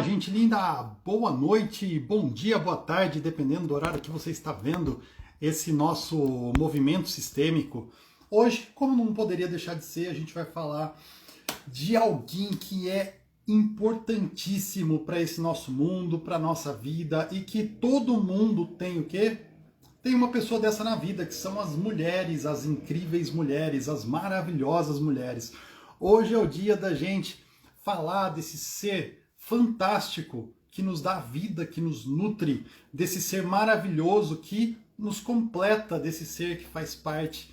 gente linda, boa noite, bom dia, boa tarde, dependendo do horário que você está vendo esse nosso movimento sistêmico. Hoje, como não poderia deixar de ser, a gente vai falar de alguém que é importantíssimo para esse nosso mundo, para a nossa vida, e que todo mundo tem o quê? Tem uma pessoa dessa na vida, que são as mulheres, as incríveis mulheres, as maravilhosas mulheres. Hoje é o dia da gente falar desse ser fantástico que nos dá vida, que nos nutre, desse ser maravilhoso que nos completa, desse ser que faz parte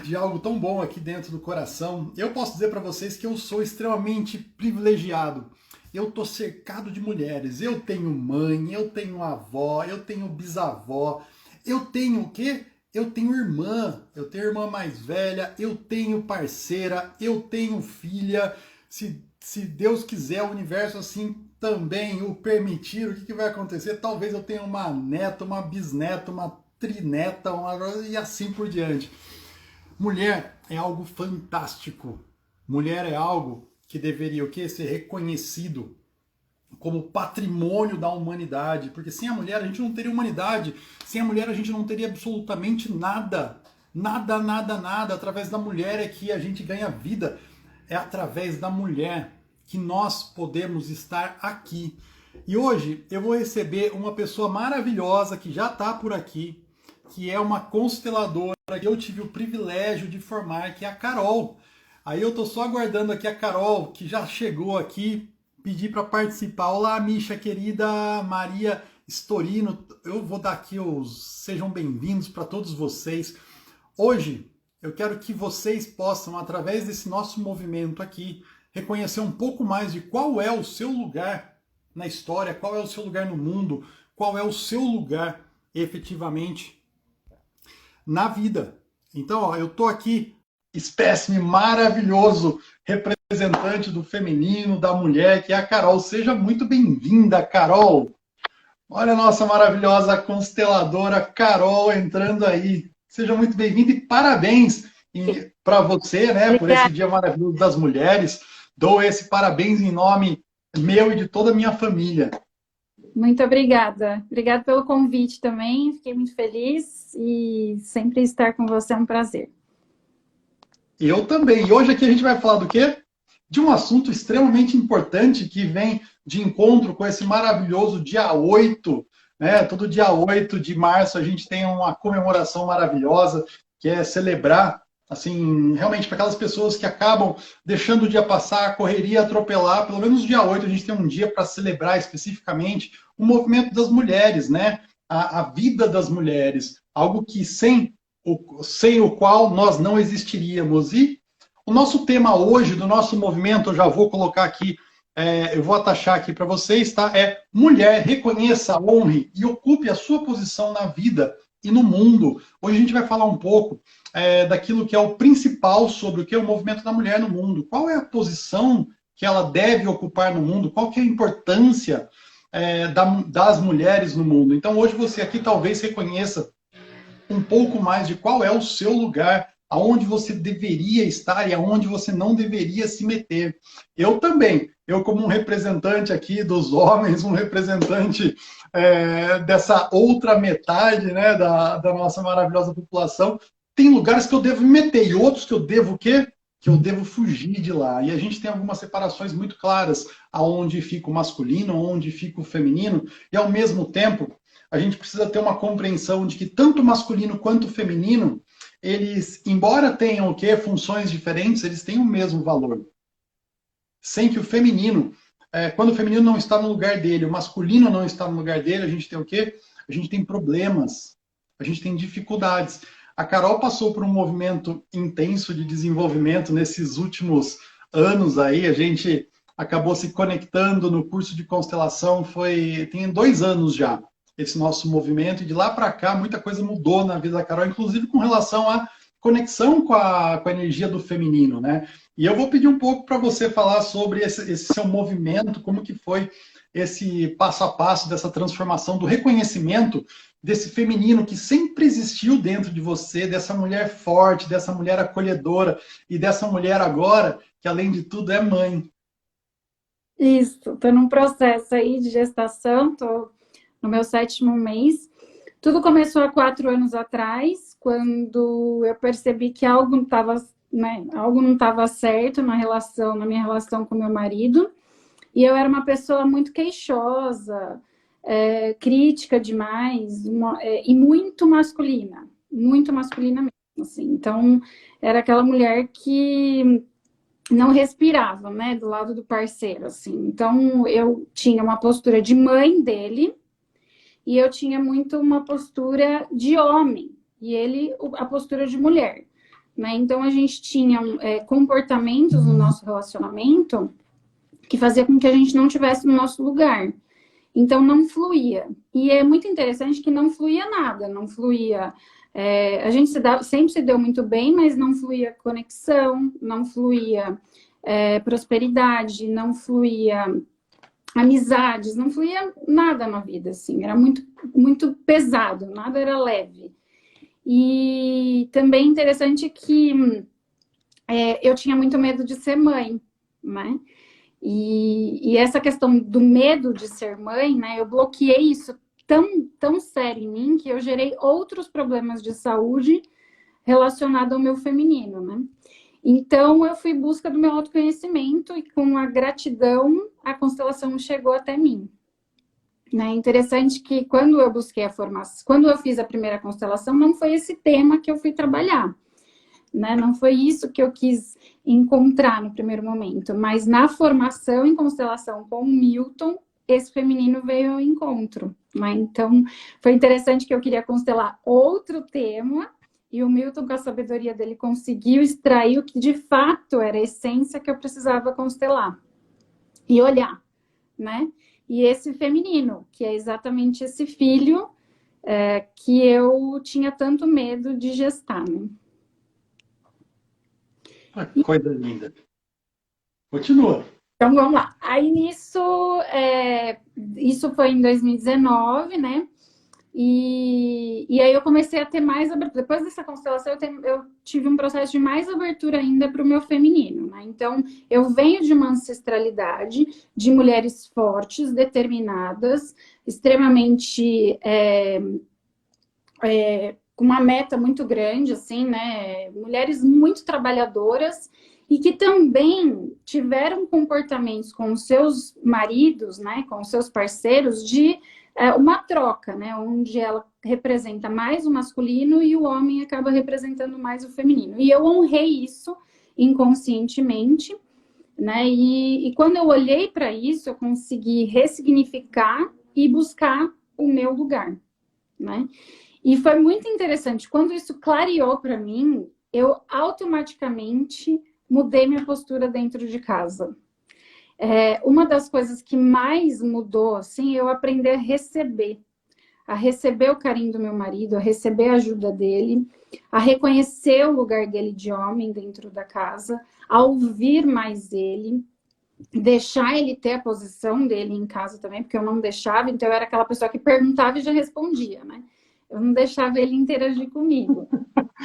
de algo tão bom aqui dentro do coração. Eu posso dizer para vocês que eu sou extremamente privilegiado. Eu tô cercado de mulheres. Eu tenho mãe, eu tenho avó, eu tenho bisavó, eu tenho o quê? Eu tenho irmã mais velha, eu tenho parceira, eu tenho filha. Se Deus quiser, o universo assim também o permitir, o que vai acontecer? Talvez eu tenha uma neta, uma bisneta, uma trineta, e assim por diante. Mulher é algo fantástico. Mulher é algo que deveria o quê? Ser reconhecido como patrimônio da humanidade, porque sem a mulher a gente não teria humanidade, sem a mulher a gente não teria absolutamente nada. Nada, nada, nada. Através da mulher é que a gente ganha vida. É através da mulher que nós podemos estar aqui. E hoje eu vou receber uma pessoa maravilhosa que já está por aqui, que é uma consteladora que eu tive o privilégio de formar, que é a Carol. Aí eu estou só aguardando aqui a Carol, que já chegou aqui, pedir para participar. Olá, Misha querida, Maria Storino, eu vou dar aqui os sejam bem-vindos para todos vocês. Hoje eu quero que vocês possam, através desse nosso movimento aqui, reconhecer um pouco mais de qual é o seu lugar na história, qual é o seu lugar no mundo, qual é o seu lugar efetivamente na vida. Então, ó, eu tô aqui, espécime maravilhoso, representante do feminino, da mulher, que é a Carol. Seja muito bem-vinda, Carol. Olha a nossa maravilhosa consteladora Carol entrando aí. Seja muito bem-vinda e parabéns para você, né, por esse dia maravilhoso das mulheres. Dou esse parabéns em nome meu e de toda a minha família. Muito obrigada. Obrigada pelo convite também. Fiquei muito feliz e sempre estar com você é um prazer. Eu também. E hoje aqui a gente vai falar do quê? De um assunto extremamente importante que vem de encontro com esse maravilhoso dia 8, né? Todo dia 8 de março a gente tem uma comemoração maravilhosa, que é celebrar, assim, realmente para aquelas pessoas que acabam deixando o dia passar, a correria atropelar. Pelo menos dia 8 a gente tem um dia para celebrar especificamente o movimento das mulheres, né? A vida das mulheres, algo que sem o qual nós não existiríamos. E o nosso tema hoje, do nosso movimento, eu já vou colocar aqui, eu vou atachar aqui para vocês, tá? É mulher, reconheça, honre e ocupe a sua posição na vida e no mundo. Hoje a gente vai falar um pouco daquilo que é o principal sobre o que é o movimento da mulher no mundo. Qual é a posição que ela deve ocupar no mundo? Qual que é a importância das mulheres no mundo? Então hoje você aqui talvez reconheça um pouco mais de qual é o seu lugar, aonde você deveria estar e aonde você não deveria se meter. Eu também, eu como um representante aqui dos homens, um representante dessa outra metade, né, da nossa maravilhosa população, tem lugares que eu devo me meter e outros que eu devo o quê? Que eu devo fugir de lá. E a gente tem algumas separações muito claras, aonde fica o masculino, aonde fica o feminino, e ao mesmo tempo a gente precisa ter uma compreensão de que tanto o masculino quanto o feminino, eles, embora tenham o quê? Funções diferentes, eles têm o mesmo valor. Sem que o feminino, quando o feminino não está no lugar dele, o masculino não está no lugar dele, a gente tem o quê? A gente tem problemas, a gente tem dificuldades. A Carol passou por um movimento intenso de desenvolvimento nesses últimos anos aí, a gente acabou se conectando no curso de constelação, tem 2 anos já esse nosso movimento, e de lá para cá muita coisa mudou na vida da Carol, inclusive com relação à conexão com a energia do feminino, né? E eu vou pedir um pouco para você falar sobre esse seu movimento, como que foi esse passo a passo dessa transformação, do reconhecimento desse feminino que sempre existiu dentro de você, dessa mulher forte, dessa mulher acolhedora, e dessa mulher agora, que além de tudo é mãe. Isso, estou num processo aí de gestação, estou no meu 7º mês. Tudo começou há 4 anos atrás, quando eu percebi que algo não estava, né, algo não estava certo na minha relação com meu marido. E eu era uma pessoa muito queixosa, crítica demais, e muito masculina mesmo, assim. Então, era aquela mulher que não respirava, né, do lado do parceiro, assim. Então, eu tinha uma postura de mãe dele e eu tinha muito uma postura de homem e ele a postura de mulher, né? Então, a gente tinha comportamentos no nosso relacionamento que fazia com que a gente não tivesse no nosso lugar. Então, não fluía. E é muito interessante que não fluía nada, não fluía. A gente sempre se deu muito bem, mas não fluía conexão, não fluía prosperidade, não fluía amizades, não fluía nada na vida, assim. Era muito, muito pesado, nada era leve. E também interessante que eu tinha muito medo de ser mãe, né? E essa questão do medo de ser mãe, né? Eu bloqueei isso tão sério em mim que eu gerei outros problemas de saúde relacionados ao meu feminino, né? Então, eu fui em busca do meu autoconhecimento e com a gratidão, a constelação chegou até mim. Né? Interessante que quando eu busquei a formação, quando eu fiz a primeira constelação, não foi esse tema que eu fui trabalhar. Né? Não foi isso que eu quis encontrar no primeiro momento, mas na formação em constelação com o Milton, esse feminino veio ao encontro. Né? Então, foi interessante que eu queria constelar outro tema e o Milton, com a sabedoria dele, conseguiu extrair o que de fato era a essência que eu precisava constelar e olhar, né? E esse feminino, que é exatamente esse filho que eu tinha tanto medo de gestar, né? Ah, que coisa linda. Continua. Então, vamos lá. Aí, isso foi em 2019, né? E aí eu comecei a ter mais abertura. Depois dessa constelação, eu tive um processo de mais abertura ainda para o meu feminino, né? Então, eu venho de uma ancestralidade de mulheres fortes, determinadas, extremamente com uma meta muito grande, assim, né? Mulheres muito trabalhadoras e que também tiveram comportamentos com os seus maridos, né? Com os seus parceiros de uma troca, né? Onde ela representa mais o masculino e o homem acaba representando mais o feminino. E eu honrei isso inconscientemente, né? E quando eu olhei para isso, eu consegui ressignificar e buscar o meu lugar, né? E foi muito interessante. Quando isso clareou para mim, eu automaticamente mudei minha postura dentro de casa. Uma das coisas que mais mudou, assim, eu aprendi a receber o carinho do meu marido, a receber a ajuda dele, a reconhecer o lugar dele de homem dentro da casa, a ouvir mais ele, deixar ele ter a posição dele em casa também, porque eu não deixava, então eu era aquela pessoa que perguntava e já respondia, né? Eu não deixava ele interagir comigo.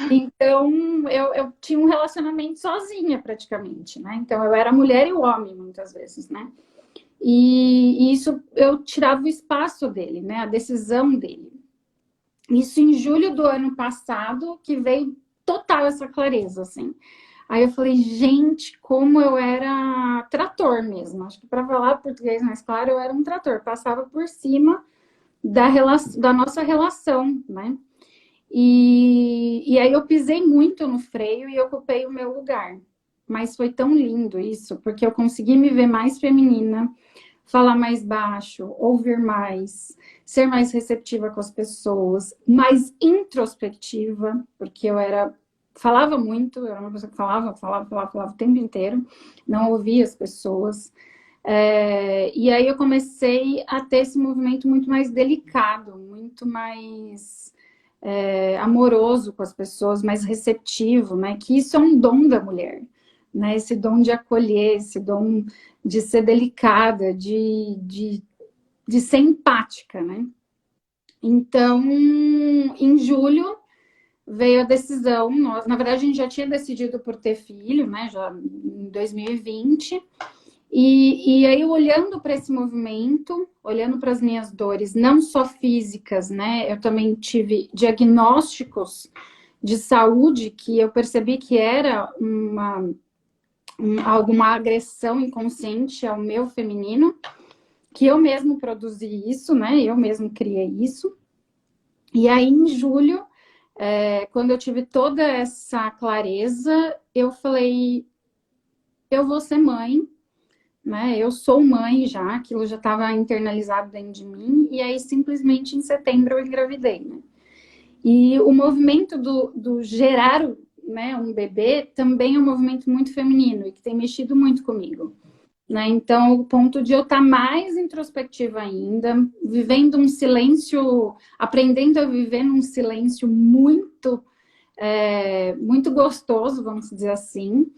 Então, eu tinha um relacionamento sozinha, praticamente, né? Então, eu era a mulher e o homem, muitas vezes, né? E isso, eu tirava o espaço dele, né? A decisão dele. Isso em julho do ano passado, que veio total essa clareza, assim. Aí eu falei, gente, como eu era trator mesmo. Acho que para falar português mais claro, eu era um trator. Passava por cima da nossa relação, né? E aí eu pisei muito no freio e ocupei o meu lugar. Mas foi tão lindo isso, porque eu consegui me ver mais feminina, falar mais baixo, ouvir mais, ser mais receptiva com as pessoas, mais introspectiva, porque falava muito, eu era uma pessoa que falava o tempo inteiro, não ouvia as pessoas. E aí eu comecei a ter esse movimento muito mais delicado, muito mais amoroso com as pessoas, mais receptivo, né? Que isso é um dom da mulher, né? Esse dom de acolher, esse dom de ser delicada, de ser empática, né? Então, em julho veio a decisão, na verdade a gente já tinha decidido por ter filho, né? Já em 2020. E aí, olhando para esse movimento, olhando para as minhas dores, não só físicas, né? Eu também tive diagnósticos de saúde que eu percebi que era alguma agressão inconsciente ao meu feminino, que eu mesmo produzi isso, né? Eu mesmo criei isso. E aí, em julho, quando eu tive toda essa clareza, eu falei, eu vou ser mãe, né? Eu sou mãe já, aquilo já estava internalizado dentro de mim, e aí simplesmente em setembro eu engravidei, né? E o movimento do gerar, né, um bebê também é um movimento muito feminino e que tem mexido muito comigo, né? Então, o ponto de eu estar mais introspectiva ainda, vivendo um silêncio, aprendendo a viver num silêncio muito gostoso, vamos dizer assim,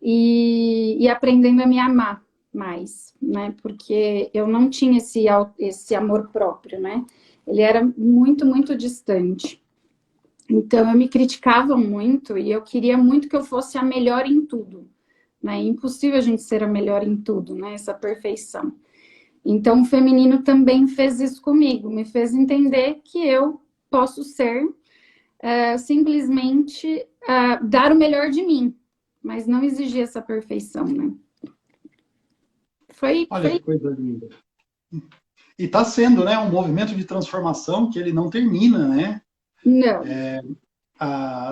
e aprendendo a me amar mais, né? Porque eu não tinha esse amor próprio, né? Ele era muito distante. Então eu me criticava muito e eu queria muito que eu fosse a melhor em tudo, né? É impossível a gente ser a melhor em tudo, né? Essa perfeição. Então o feminino também fez isso comigo, me fez entender que eu posso ser simplesmente dar o melhor de mim, mas não exigir essa perfeição, né? Olha que coisa linda. E está sendo, né, um movimento de transformação que ele não termina, né? Não.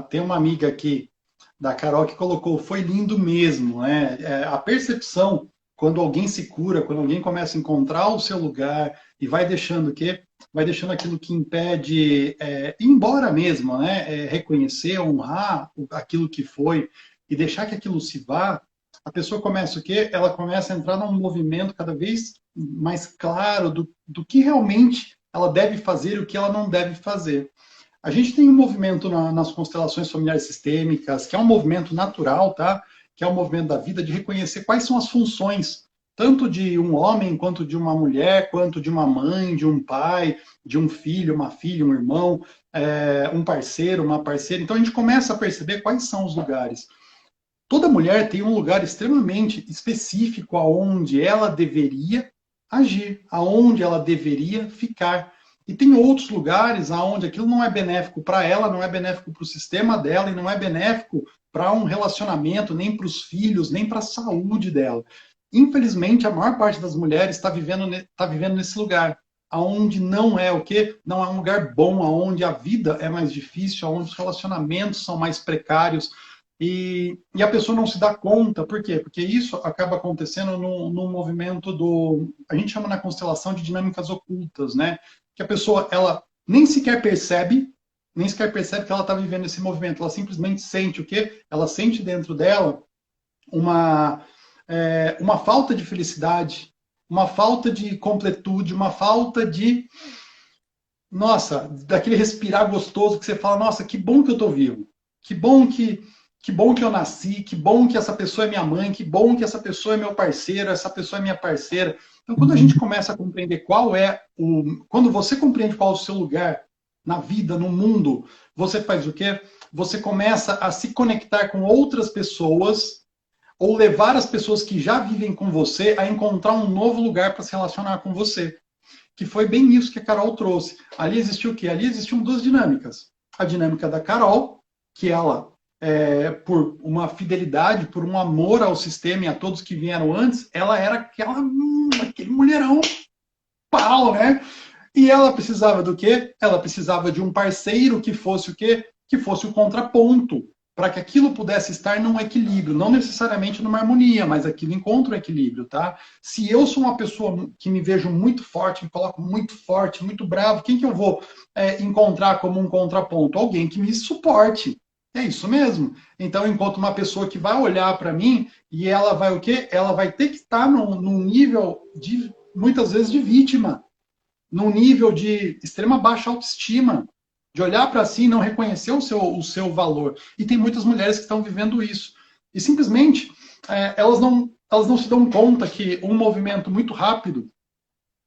Tem uma amiga aqui da Carol que colocou, foi lindo mesmo, né? A percepção quando alguém se cura, quando alguém começa a encontrar o seu lugar e vai deixando o quê? Vai deixando aquilo que impede ir embora mesmo, né? Reconhecer, honrar aquilo que foi e deixar que aquilo se vá. A pessoa começa o quê? Ela começa a entrar num movimento cada vez mais claro do que realmente ela deve fazer e o que ela não deve fazer. A gente tem um movimento nas constelações familiares sistêmicas, que é um movimento natural, tá? Que é um movimento da vida de reconhecer quais são as funções, tanto de um homem, quanto de uma mulher, quanto de uma mãe, de um pai, de um filho, uma filha, um irmão, um parceiro, uma parceira. Então a gente começa a perceber quais são os lugares. Toda mulher tem um lugar extremamente específico aonde ela deveria agir, aonde ela deveria ficar. E tem outros lugares aonde aquilo não é benéfico para ela, não é benéfico para o sistema dela e não é benéfico para um relacionamento, nem para os filhos, nem para a saúde dela. Infelizmente, a maior parte das mulheres está vivendo nesse lugar, aonde não é o quê? Não é um lugar bom, aonde a vida é mais difícil, aonde os relacionamentos são mais precários, e a pessoa não se dá conta, por quê? Porque isso acaba acontecendo no movimento a gente chama na constelação de dinâmicas ocultas, né? Que a pessoa, ela nem sequer percebe que ela está vivendo esse movimento, ela simplesmente sente o quê? Ela sente dentro dela uma falta de felicidade, uma falta de completude, uma falta nossa, daquele respirar gostoso que você fala, nossa, que bom que eu estou vivo, que bom que eu nasci, que bom que essa pessoa é minha mãe, que bom que essa pessoa é meu parceiro, essa pessoa é minha parceira. Então, quando a gente começa a compreender quando você compreende qual é o seu lugar na vida, no mundo, você faz o quê? Você começa a se conectar com outras pessoas ou levar as pessoas que já vivem com você a encontrar um novo lugar para se relacionar com você. Que foi bem isso que a Carol trouxe. Ali existiu o quê? Ali existiam duas dinâmicas. A dinâmica da Carol, que ela por uma fidelidade, por um amor ao sistema e a todos que vieram antes, ela era aquele mulherão pau, né? E ela precisava do quê? Ela precisava de um parceiro que fosse o quê? Que fosse o contraponto, para que aquilo pudesse estar num equilíbrio, não necessariamente numa harmonia, mas aquilo encontra um equilíbrio, tá? Se eu sou uma pessoa que me vejo muito forte, me coloco muito forte, muito bravo, quem que eu vou encontrar como um contraponto? Alguém que me suporte. É isso mesmo. Então eu encontro uma pessoa que vai olhar para mim e ela vai o quê? Ela vai ter que estar num nível de, muitas vezes, de vítima, num nível de extrema baixa autoestima, de olhar para si e não reconhecer o seu valor. E tem muitas mulheres que estão vivendo isso. E simplesmente elas não se dão conta que um movimento muito rápido,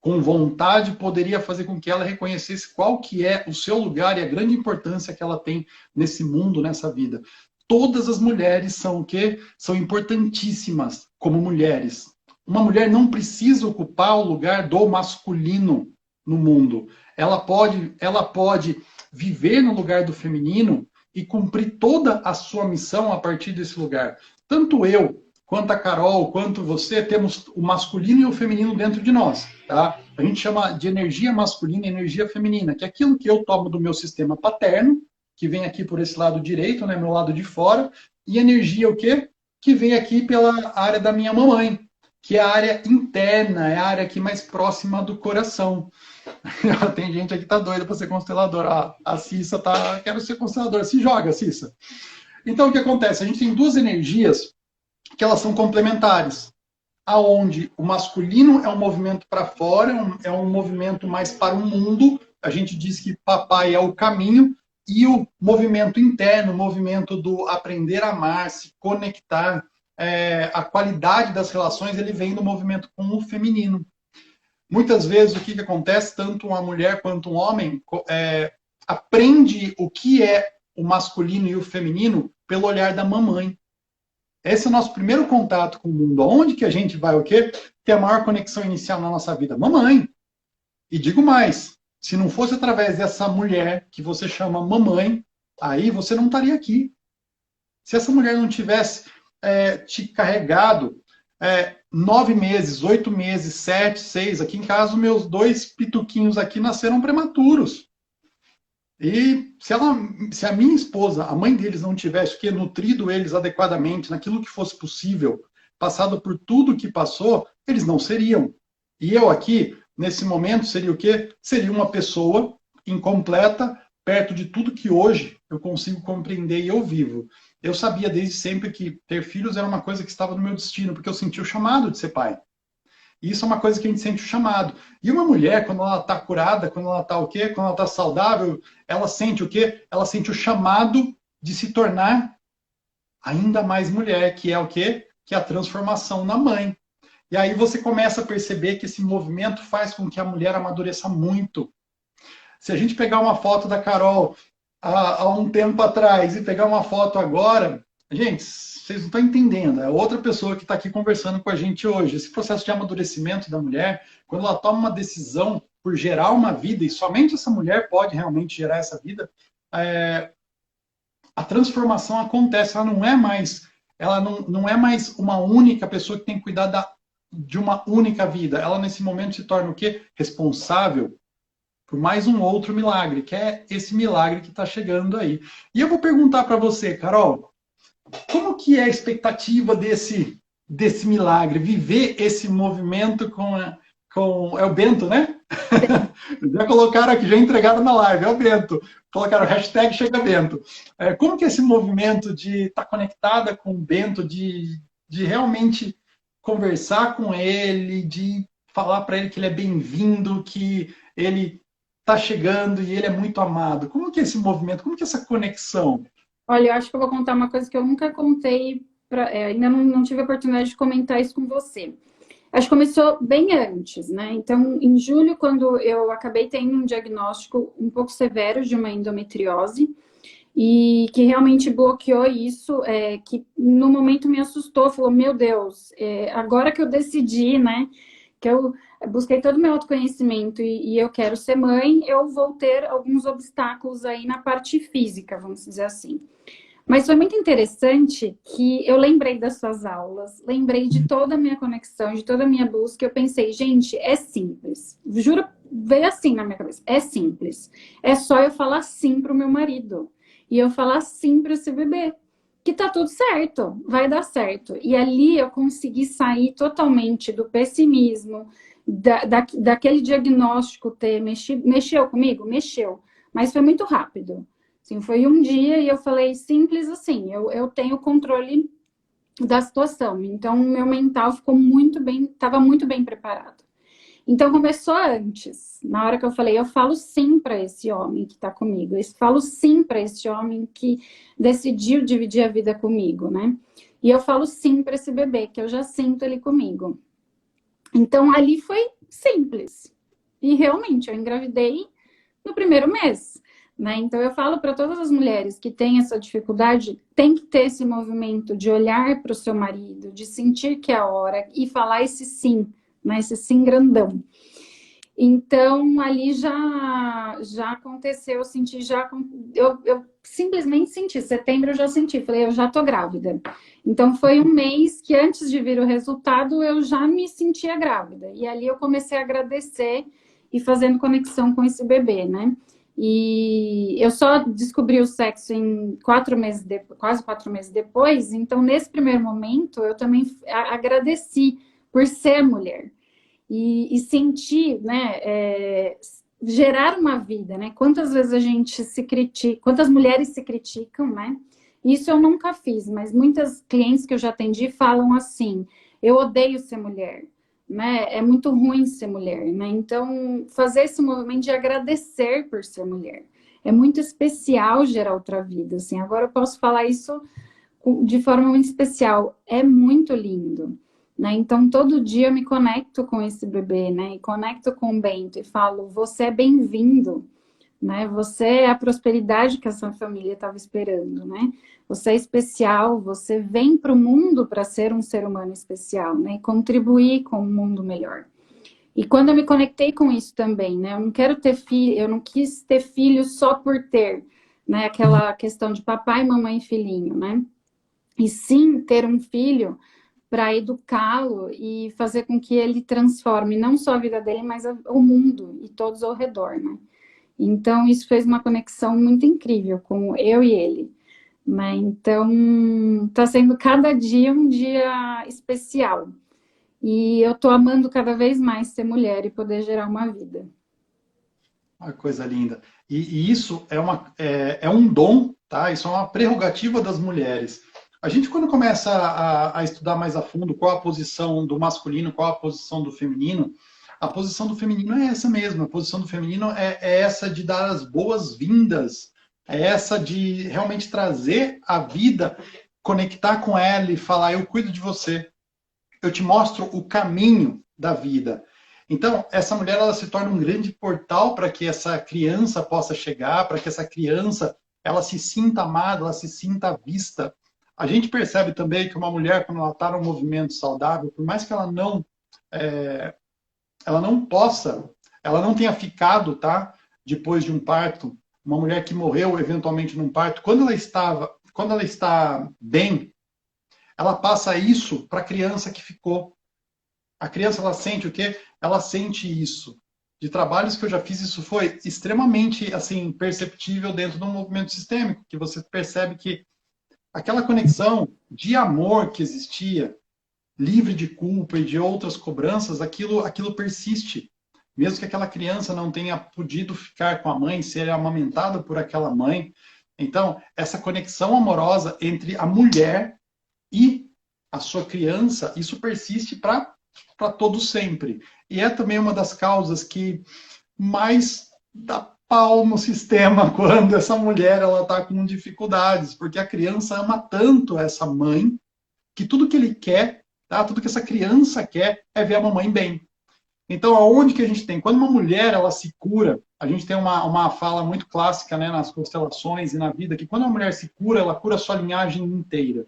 com vontade, poderia fazer com que ela reconhecesse qual que é o seu lugar e a grande importância que ela tem nesse mundo, nessa vida. Todas as mulheres são o quê? São importantíssimas como mulheres. Uma mulher não precisa ocupar o lugar do masculino no mundo. Ela pode viver no lugar do feminino e cumprir toda a sua missão a partir desse lugar. Tanto eu, quanto a Carol, quanto você, temos o masculino e o feminino dentro de nós. Tá? A gente chama de energia masculina e energia feminina, que é aquilo que eu tomo do meu sistema paterno, que vem aqui por esse lado direito, né, meu lado de fora, e energia o quê? Que vem aqui pela área da minha mamãe, que é a área interna, é a área aqui mais próxima do coração. Tem gente aqui que tá doida para ser consteladora. A Cissa tá, quero ser consteladora. Se joga, Cissa. Então, o que acontece? A gente tem duas energias que elas são complementares. Aonde o masculino é um movimento para fora, é um movimento mais para o mundo. A gente diz que papai é o caminho. E o movimento interno, o movimento do aprender a amar, se conectar, a qualidade das relações, ele vem do movimento com o feminino. Muitas vezes, o que acontece, tanto uma mulher quanto um homem aprende o que é o masculino e o feminino pelo olhar da mamãe. Esse é o nosso primeiro contato com o mundo. Aonde que a gente vai o quê? Ter a maior conexão inicial na nossa vida? Mamãe. E digo mais, se não fosse através dessa mulher que você chama mamãe, aí você não estaria aqui. Se essa mulher não tivesse te carregado 9 meses, 8 meses, 7, 6, aqui em casa, meus 2 pituquinhos aqui nasceram prematuros. E se a minha esposa, a mãe deles, não tivesse nutrido eles adequadamente naquilo que fosse possível, passado por tudo que passou, eles não seriam. E eu aqui, nesse momento, seria o quê? Seria uma pessoa incompleta, perto de tudo que hoje eu consigo compreender e eu vivo. Eu sabia desde sempre que ter filhos era uma coisa que estava no meu destino, porque eu senti o chamado de ser pai. E isso é uma coisa que a gente sente o chamado. E uma mulher, quando ela está curada, quando ela está o quê? Quando ela está saudável, ela sente o quê? Ela sente o chamado de se tornar ainda mais mulher, que é o quê? Que é a transformação na mãe. E aí você começa a perceber que esse movimento faz com que a mulher amadureça muito. Se a gente pegar uma foto da Carol há um tempo atrás e pegar uma foto agora, gente, vocês não estão entendendo. É outra pessoa que está aqui conversando com a gente hoje. Esse processo de amadurecimento da mulher, quando ela toma uma decisão por gerar uma vida, e somente essa mulher pode realmente gerar essa vida, a transformação acontece. Ela não é mais uma única pessoa que tem que cuidar de uma única vida. Ela, nesse momento, se torna o quê? Responsável por mais um outro milagre, que é esse milagre que está chegando aí. E eu vou perguntar para você, Carol, como que é a expectativa desse milagre? Viver esse movimento com é o Bento, né? Já colocaram aqui, já entregaram na live, é o Bento. Colocaram o hashtag Chega Bento. Como que é esse movimento de estar conectada com o Bento, de realmente conversar com ele, de falar para ele que ele é bem-vindo, que ele está chegando e ele é muito amado? Como que é esse movimento? Como que é essa conexão? Olha, eu acho que eu vou contar uma coisa que eu nunca contei, ainda não tive a oportunidade de comentar isso com você. Acho que começou bem antes, né? Então, em julho, quando eu acabei tendo um diagnóstico um pouco severo de uma endometriose, e que realmente bloqueou isso, que no momento me assustou, falou, meu Deus, agora que eu decidi, né, que eu busquei todo o meu autoconhecimento e eu quero ser mãe, eu vou ter alguns obstáculos aí na parte física, vamos dizer assim. Mas foi muito interessante que eu lembrei das suas aulas, lembrei de toda a minha conexão, de toda a minha busca. Eu pensei, gente, é simples. Juro, veio assim na minha cabeça. É simples. É só eu falar sim pro meu marido. E eu falar sim para esse bebê. Que tá tudo certo, vai dar certo. E ali eu consegui sair totalmente do pessimismo, daquele diagnóstico ter mexido. Mexeu comigo? Mexeu. Mas foi muito rápido. Assim, foi um dia e eu falei simples assim, eu tenho controle da situação. Então, o meu mental ficou muito bem, estava muito bem preparado. Então, começou antes. Na hora que eu falei, eu falo sim para esse homem que está comigo. Eu falo sim para esse homem que decidiu dividir a vida comigo, né? E eu falo sim para esse bebê, que eu já sinto ele comigo. Então, ali foi simples. E realmente, eu engravidei no primeiro mês. né? Então eu falo para todas as mulheres que têm essa dificuldade, tem que ter esse movimento de olhar para o seu marido, de sentir que é a hora e falar esse sim, né? Esse sim grandão. Então, ali já aconteceu, eu senti, eu simplesmente senti, setembro eu já senti, falei, eu já tô grávida. Então, foi um mês que antes de vir o resultado, eu já me sentia grávida. E ali eu comecei a agradecer e fazendo conexão com esse bebê, né? E eu só descobri o sexo em 4 meses, quase 4 meses depois. Então, nesse primeiro momento, eu também agradeci por ser mulher e sentir, né, gerar uma vida, né? Quantas vezes a gente se critica, quantas mulheres se criticam, né? Isso eu nunca fiz, mas muitas clientes que eu já atendi falam assim: eu odeio ser mulher, né? É muito ruim ser mulher, né? Então, fazer esse movimento de agradecer por ser mulher é muito especial gerar outra vida, assim. Agora eu posso falar isso de forma muito especial. É muito lindo, né? Então, todo dia eu me conecto com esse bebê, né? E conecto com o Bento e falo, você é bem-vindo, né? Você é a prosperidade que essa família estava esperando, né? Você é especial, você vem para o mundo para ser um ser humano especial, né? E contribuir com um mundo melhor. E quando eu me conectei com isso também, né? Eu não quero ter filho, eu não quis ter filho só por ter, né? Aquela questão de papai, mamãe e filhinho, né? E sim ter um filho para educá-lo e fazer com que ele transforme não só a vida dele, mas o mundo e todos ao redor, né? Então, isso fez uma conexão muito incrível com eu e ele, né? Então, está sendo cada dia um dia especial. E eu estou amando cada vez mais ser mulher e poder gerar uma vida. Uma coisa linda. E isso é um dom, tá? Isso é uma prerrogativa das mulheres. A gente, quando começa a estudar mais a fundo qual a posição do masculino, qual a posição do feminino, a posição do feminino é essa mesma. A posição do feminino é essa de dar as boas-vindas, é essa de realmente trazer a vida, conectar com ela e falar: eu cuido de você, eu te mostro o caminho da vida. Então, essa mulher ela se torna um grande portal para que essa criança possa chegar, para que essa criança ela se sinta amada, ela se sinta vista. A gente percebe também que uma mulher, quando ela está num movimento saudável, por mais que ela não possa, ela não tenha ficado, tá? Depois de um parto, uma mulher que morreu eventualmente num parto, quando ela está bem, ela passa isso para a criança que ficou. A criança, ela sente o quê? Ela sente isso. De trabalhos que eu já fiz, isso foi extremamente assim perceptível dentro do movimento sistêmico, que você percebe que aquela conexão de amor que existia, livre de culpa e de outras cobranças, aquilo persiste. Mesmo que aquela criança não tenha podido ficar com a mãe, ser amamentada por aquela mãe. Então, essa conexão amorosa entre a mulher e a sua criança, isso persiste para todo sempre. E é também uma das causas que mais dá pau no sistema quando essa mulher ela está com dificuldades, porque a criança ama tanto essa mãe que tudo que ele quer, tá? Tudo que essa criança quer é ver a mamãe bem. Então, aonde que a gente tem? Quando uma mulher ela se cura, a gente tem uma fala muito clássica, né, nas constelações e na vida, que quando a mulher se cura, ela cura a sua linhagem inteira.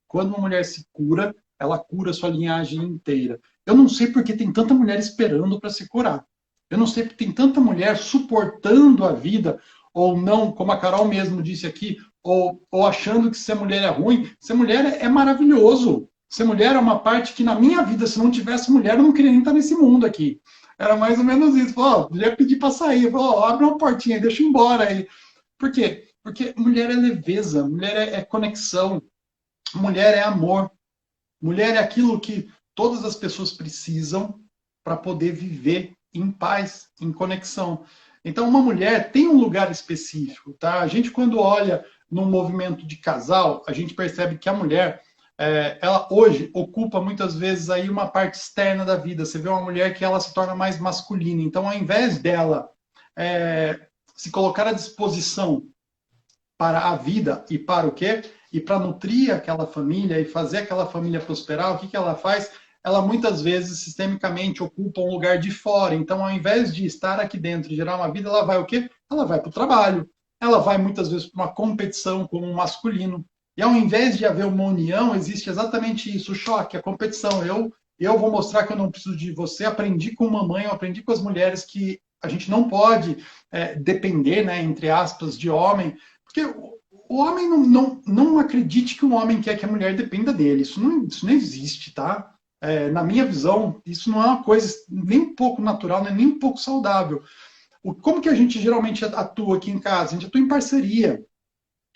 Quando uma mulher se cura, ela cura a sua linhagem inteira. Eu não sei porque tem tanta mulher esperando para se curar. Eu não sei porque tem tanta mulher suportando a vida, ou não, como a Carol mesmo disse aqui, ou achando que ser mulher é ruim. Ser mulher é maravilhoso. Ser mulher é uma parte que, na minha vida, se não tivesse mulher, eu não queria nem estar nesse mundo aqui. Era mais ou menos isso. Falou, já pedi para sair. Falou, abre uma portinha, deixa eu ir embora aí. Por quê? Porque mulher é leveza, mulher é conexão, mulher é amor. Mulher é aquilo que todas as pessoas precisam para poder viver em paz, em conexão. Então, uma mulher tem um lugar específico, tá? A gente, quando olha num movimento de casal, a gente percebe que a mulher, ela hoje ocupa muitas vezes aí uma parte externa da vida. Você vê uma mulher que ela se torna mais masculina. Então, ao invés dela se colocar à disposição para a vida e para o quê? E para nutrir aquela família e fazer aquela família prosperar, o que ela faz? Ela muitas vezes, sistemicamente, ocupa um lugar de fora. Então, ao invés de estar aqui dentro e gerar uma vida, ela vai o quê? Ela vai para o trabalho, ela vai muitas vezes para uma competição com um masculino. E ao invés de haver uma união, existe exatamente isso, o choque, a competição. Eu vou mostrar que eu não preciso de você, aprendi com mamãe, eu aprendi com as mulheres que a gente não pode depender, né, entre aspas, de homem, porque o homem não acredite que um homem quer que a mulher dependa dele, isso não existe, tá? Na minha visão, isso não é uma coisa nem um pouco natural, nem um pouco saudável. Como que a gente geralmente atua aqui em casa? A gente atua em parceria.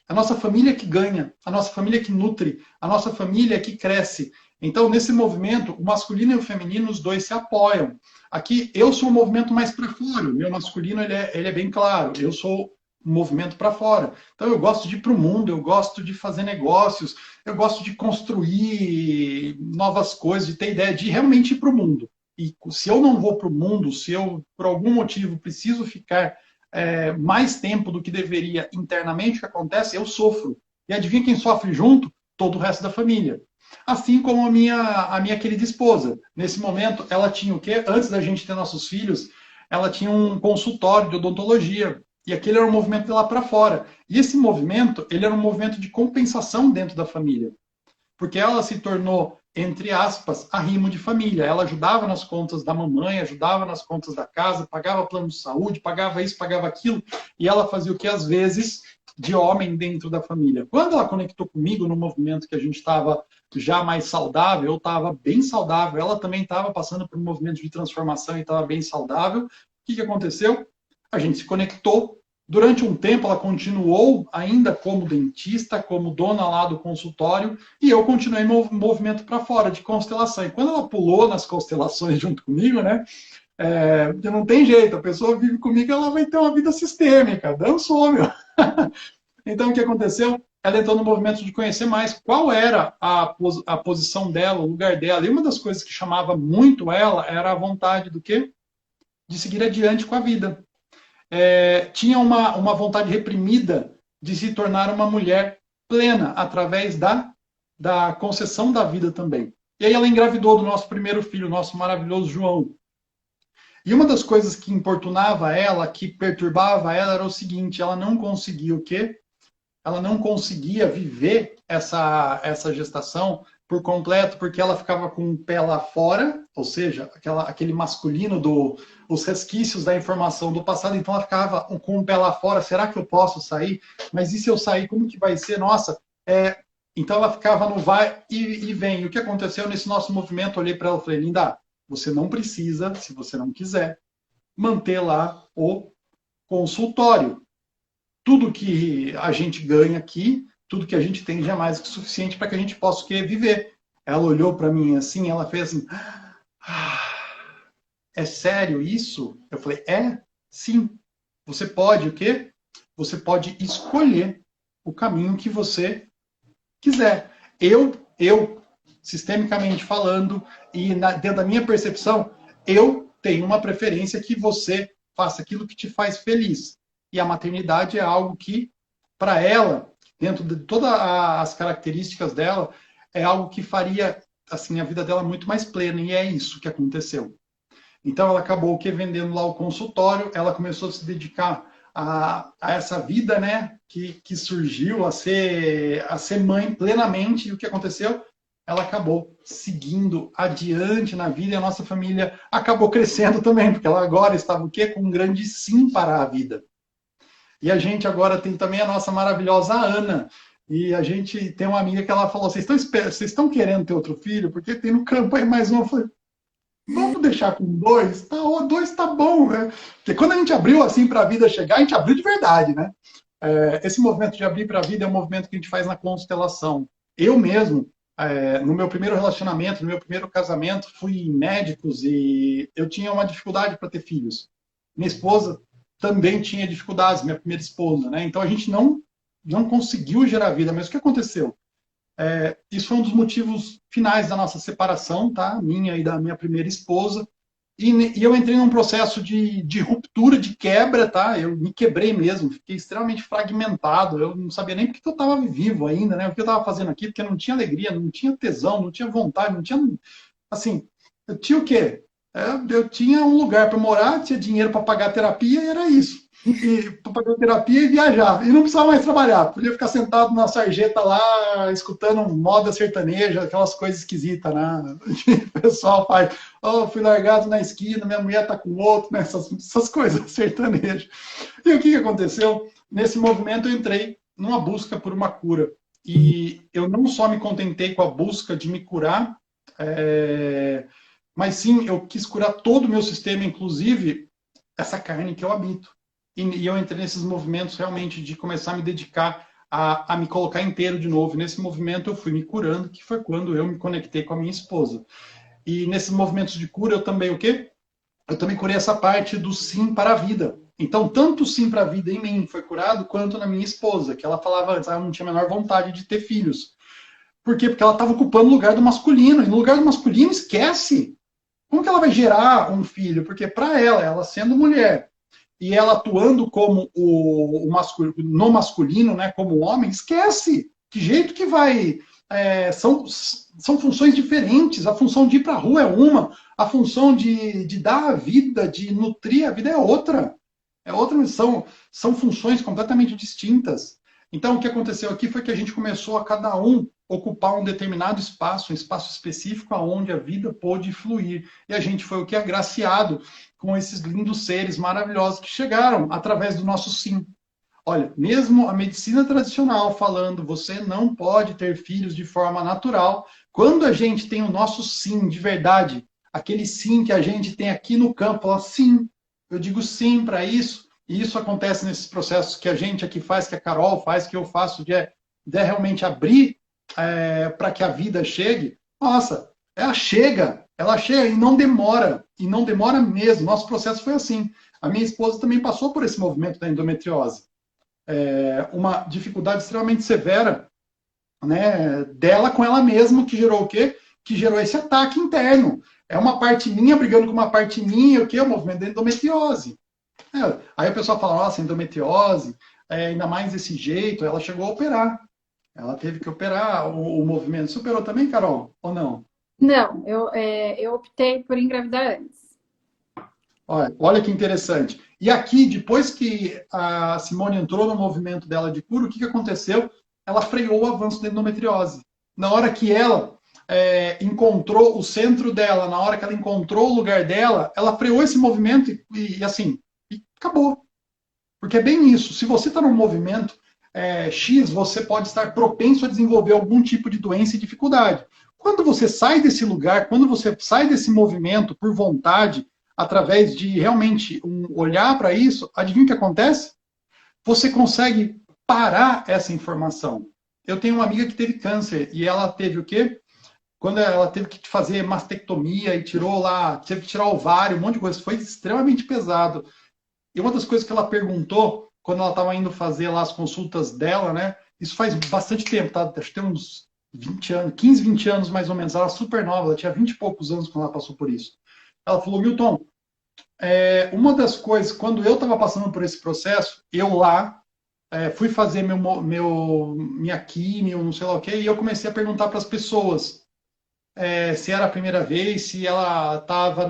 A nossa família que ganha, a nossa família que nutre, a nossa família que cresce. Então, nesse movimento, o masculino e o feminino, os dois se apoiam. Aqui, eu sou um movimento mais para fora. O meu masculino, ele é bem claro. Eu sou um movimento para fora. Então, eu gosto de ir para o mundo, eu gosto de fazer negócios, eu gosto de construir novas coisas, de ter ideia, de realmente ir para o mundo. E se eu não vou para o mundo, se eu, por algum motivo, preciso ficar mais tempo do que deveria internamente, o que acontece? Eu sofro. E adivinha quem sofre junto? Todo o resto da família. Assim como a minha querida esposa. Nesse momento, ela tinha o quê? Antes da gente ter nossos filhos, ela tinha um consultório de odontologia. E aquele era um movimento de lá para fora. E esse movimento, ele era um movimento de compensação dentro da família. Porque ela se tornou, entre aspas, arrimo de família. Ela ajudava nas contas da mamãe, ajudava nas contas da casa, pagava plano de saúde, pagava isso, pagava aquilo, e ela fazia o que, às vezes, de homem dentro da família. Quando ela conectou comigo no movimento que a gente estava já mais saudável, eu estava bem saudável, ela também estava passando por um movimento de transformação e estava bem saudável, o que aconteceu? A gente se conectou. Durante um tempo, ela continuou ainda como dentista, como dona lá do consultório, e eu continuei meu movimento para fora, de constelação. E quando ela pulou nas constelações junto comigo, né? Não tem jeito, a pessoa vive comigo, ela vai ter uma vida sistêmica, dançou, meu. Então, o que aconteceu? Ela entrou no movimento de conhecer mais qual era a posição dela, o lugar dela. E uma das coisas que chamava muito ela era a vontade do quê? De seguir adiante com a vida. Tinha uma vontade reprimida de se tornar uma mulher plena através da concessão da vida também. E aí ela engravidou do nosso primeiro filho, nosso maravilhoso João. E uma das coisas que importunava ela, que perturbava ela, era o seguinte: ela não conseguia o quê? Ela não conseguia viver essa gestação por completo, porque ela ficava com o pé lá fora, ou seja, aquele masculino os resquícios da informação do passado, então ela ficava com o pé lá fora, será que eu posso sair? Mas e se eu sair, como que vai ser? Nossa, então ela ficava no vai e vem. E o que aconteceu nesse nosso movimento? Eu olhei para ela e falei: Linda, você não precisa, se você não quiser, manter lá o consultório. Tudo que a gente ganha aqui, tudo que a gente tem já é mais que suficiente para que a gente possa viver. Ela olhou para mim assim, ela fez assim: é sério isso? Eu falei: sim. Você pode o quê? Você pode escolher o caminho que você quiser. Eu sistemicamente falando, e dentro da minha percepção, eu tenho uma preferência que você faça aquilo que te faz feliz. E a maternidade é algo que, para ela, dentro de todas as características dela, é algo que faria assim a vida dela muito mais plena. E é isso que aconteceu. Então, ela acabou vendendo lá o consultório, ela começou a se dedicar a essa vida, né, que surgiu, a ser mãe plenamente. E o que aconteceu? Ela acabou seguindo adiante na vida e a nossa família acabou crescendo também, porque ela agora estava o quê? Com um grande sim para a vida. E a gente agora tem também a nossa maravilhosa Ana. E a gente tem uma amiga que ela falou: vocês estão querendo ter outro filho? Porque tem no campo aí mais um. Eu falei: vamos deixar com dois? Dois tá bom, né? Porque quando a gente abriu assim para a vida chegar, a gente abriu de verdade, né? Esse movimento de abrir para a vida é um movimento que a gente faz na constelação. Eu mesmo, no meu primeiro relacionamento, no meu primeiro casamento, fui em médicos e eu tinha uma dificuldade para ter filhos. Minha esposa também tinha dificuldades, minha primeira esposa, né? Então a gente não conseguiu gerar vida. Mas o que aconteceu? Isso foi um dos motivos finais da nossa separação, tá? Minha e da minha primeira esposa. E eu entrei num processo de ruptura, de quebra, tá? Eu me quebrei mesmo, fiquei extremamente fragmentado. Eu não sabia nem porque eu estava vivo ainda, né? O que eu estava fazendo aqui, porque eu não tinha alegria, não tinha tesão, não tinha vontade, não tinha. Assim, eu tinha o quê? Eu tinha um lugar para morar, tinha dinheiro para pagar a terapia e era isso. e para fazer terapia e viajar. E não precisava mais trabalhar. Podia ficar sentado na sarjeta lá, escutando moda sertaneja, aquelas coisas esquisitas, né? O pessoal faz, oh, fui largado na esquina, minha mulher tá com outro, né? Essas coisas sertanejas. E o que aconteceu? Nesse movimento eu entrei numa busca por uma cura. E eu não só me contentei com a busca de me curar, mas sim, eu quis curar todo o meu sistema, inclusive essa carne que eu habito. E eu entrei nesses movimentos realmente de começar a me dedicar a me colocar inteiro de novo. Nesse movimento eu fui me curando, que foi quando eu me conectei com a minha esposa. E nesses movimentos de cura eu também o quê? Eu também curei essa parte do sim para a vida. Então, tanto o sim para a vida em mim foi curado, quanto na minha esposa, que ela falava antes, ela não tinha a menor vontade de ter filhos. Por quê? Porque ela estava ocupando o lugar do masculino. E no lugar do masculino, esquece. Como que ela vai gerar um filho? Porque para ela, ela sendo mulher, e ela atuando como no masculino, né, como homem, esquece. Que jeito que vai... são funções diferentes. A função de ir para a rua é uma, a função de dar a vida, de nutrir a vida é outra. É outra missão. São funções completamente distintas. Então, o que aconteceu aqui foi que a gente começou a cada um ocupar um determinado espaço, um espaço específico aonde a vida pôde fluir. E a gente foi o que agraciado com esses lindos seres maravilhosos que chegaram através do nosso sim. Olha, mesmo a medicina tradicional falando você não pode ter filhos de forma natural, quando a gente tem o nosso sim de verdade, aquele sim que a gente tem aqui no campo, ó, sim, eu digo sim para isso, e isso acontece nesses processos que a gente aqui faz, que a Carol faz, que eu faço, de realmente abrir para que a vida chegue. Nossa, ela chega e não demora mesmo. Nosso processo foi assim. A minha esposa também passou por esse movimento da endometriose. Uma dificuldade extremamente severa, né, dela com ela mesma, que gerou o quê? Que gerou esse ataque interno. É uma parte minha brigando com uma parte minha, o quê? O movimento da endometriose. Aí o pessoal fala, nossa, endometriose, ainda mais desse jeito, ela chegou a operar. Ela teve que operar o movimento. Superou também, Carol? Ou não? Não, eu optei por engravidar antes. Olha que interessante. E aqui, depois que a Simone entrou no movimento dela de cura, o que aconteceu? Ela freou o avanço da endometriose. Na hora que ela encontrou o centro dela, na hora que ela encontrou o lugar dela, ela freou esse movimento e assim, e acabou. Porque é bem isso. Se você está num movimento X, você pode estar propenso a desenvolver algum tipo de doença e dificuldade. Quando você sai desse lugar, quando você sai desse movimento por vontade, através de realmente olhar para isso, adivinha o que acontece? Você consegue parar essa informação. Eu tenho uma amiga que teve câncer e ela teve o quê? Quando ela teve que fazer mastectomia e tirou lá, teve que tirar o ovário, um monte de coisa, foi extremamente pesado. E uma das coisas que ela perguntou, quando ela estava indo fazer lá as consultas dela, né? Isso faz bastante tempo, tá? Acho que tem uns 20 anos, 15, 20 anos mais ou menos. Ela era super nova, ela tinha 20 e poucos anos quando ela passou por isso. Ela falou, Milton, uma das coisas, quando eu estava passando por esse processo, eu lá fui fazer minha químio, não sei lá o quê, e eu comecei a perguntar para as pessoas se era a primeira vez, se ela estava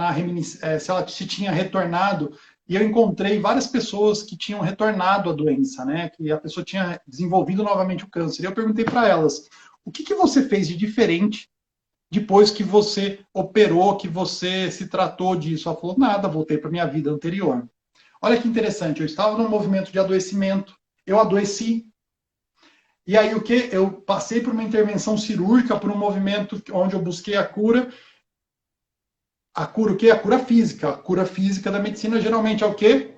se ela se tinha retornado. E eu encontrei várias pessoas que tinham retornado à doença, né? Que a pessoa tinha desenvolvido novamente o câncer. E eu perguntei para elas: o que você fez de diferente depois que você operou, que você se tratou disso? Ela falou: nada, voltei para minha vida anterior. Olha que interessante, eu estava num movimento de adoecimento, eu adoeci. E aí o que? Eu passei por uma intervenção cirúrgica, por um movimento onde eu busquei a cura. A cura o quê? A cura física. A cura física da medicina geralmente é o quê?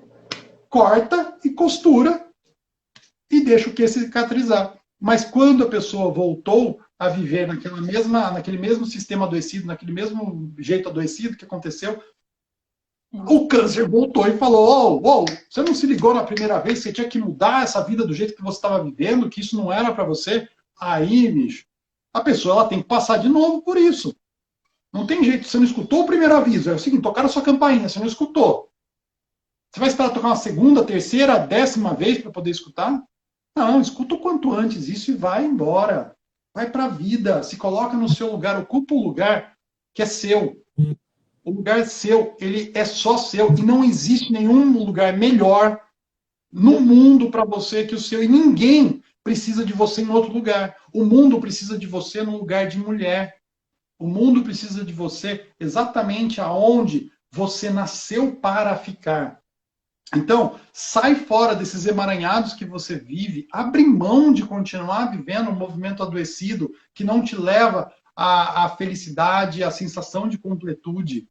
Corta e costura e deixa o que cicatrizar. Mas quando a pessoa voltou a viver naquele mesmo sistema adoecido, naquele mesmo jeito adoecido que aconteceu, o câncer voltou e falou: oh, oh, você não se ligou na primeira vez, você tinha que mudar essa vida do jeito que você estava vivendo, que isso não era para você. Aí, bicho, a pessoa ela tem que passar de novo por isso. Não tem jeito, você não escutou o primeiro aviso. É o seguinte, tocaram a sua campainha, você não escutou. Você vai esperar tocar uma segunda, terceira, 10ª vez para poder escutar? Não, escuta o quanto antes isso e vai embora. Vai para a vida, se coloca no seu lugar, ocupa o lugar que é seu. O lugar seu, ele é só seu e não existe nenhum lugar melhor no mundo para você que o seu, e ninguém precisa de você em outro lugar. O mundo precisa de você no lugar de mulher. O mundo precisa de você exatamente aonde você nasceu para ficar. Então, sai fora desses emaranhados que você vive, abre mão de continuar vivendo um movimento adoecido que não te leva à felicidade, à sensação de completude.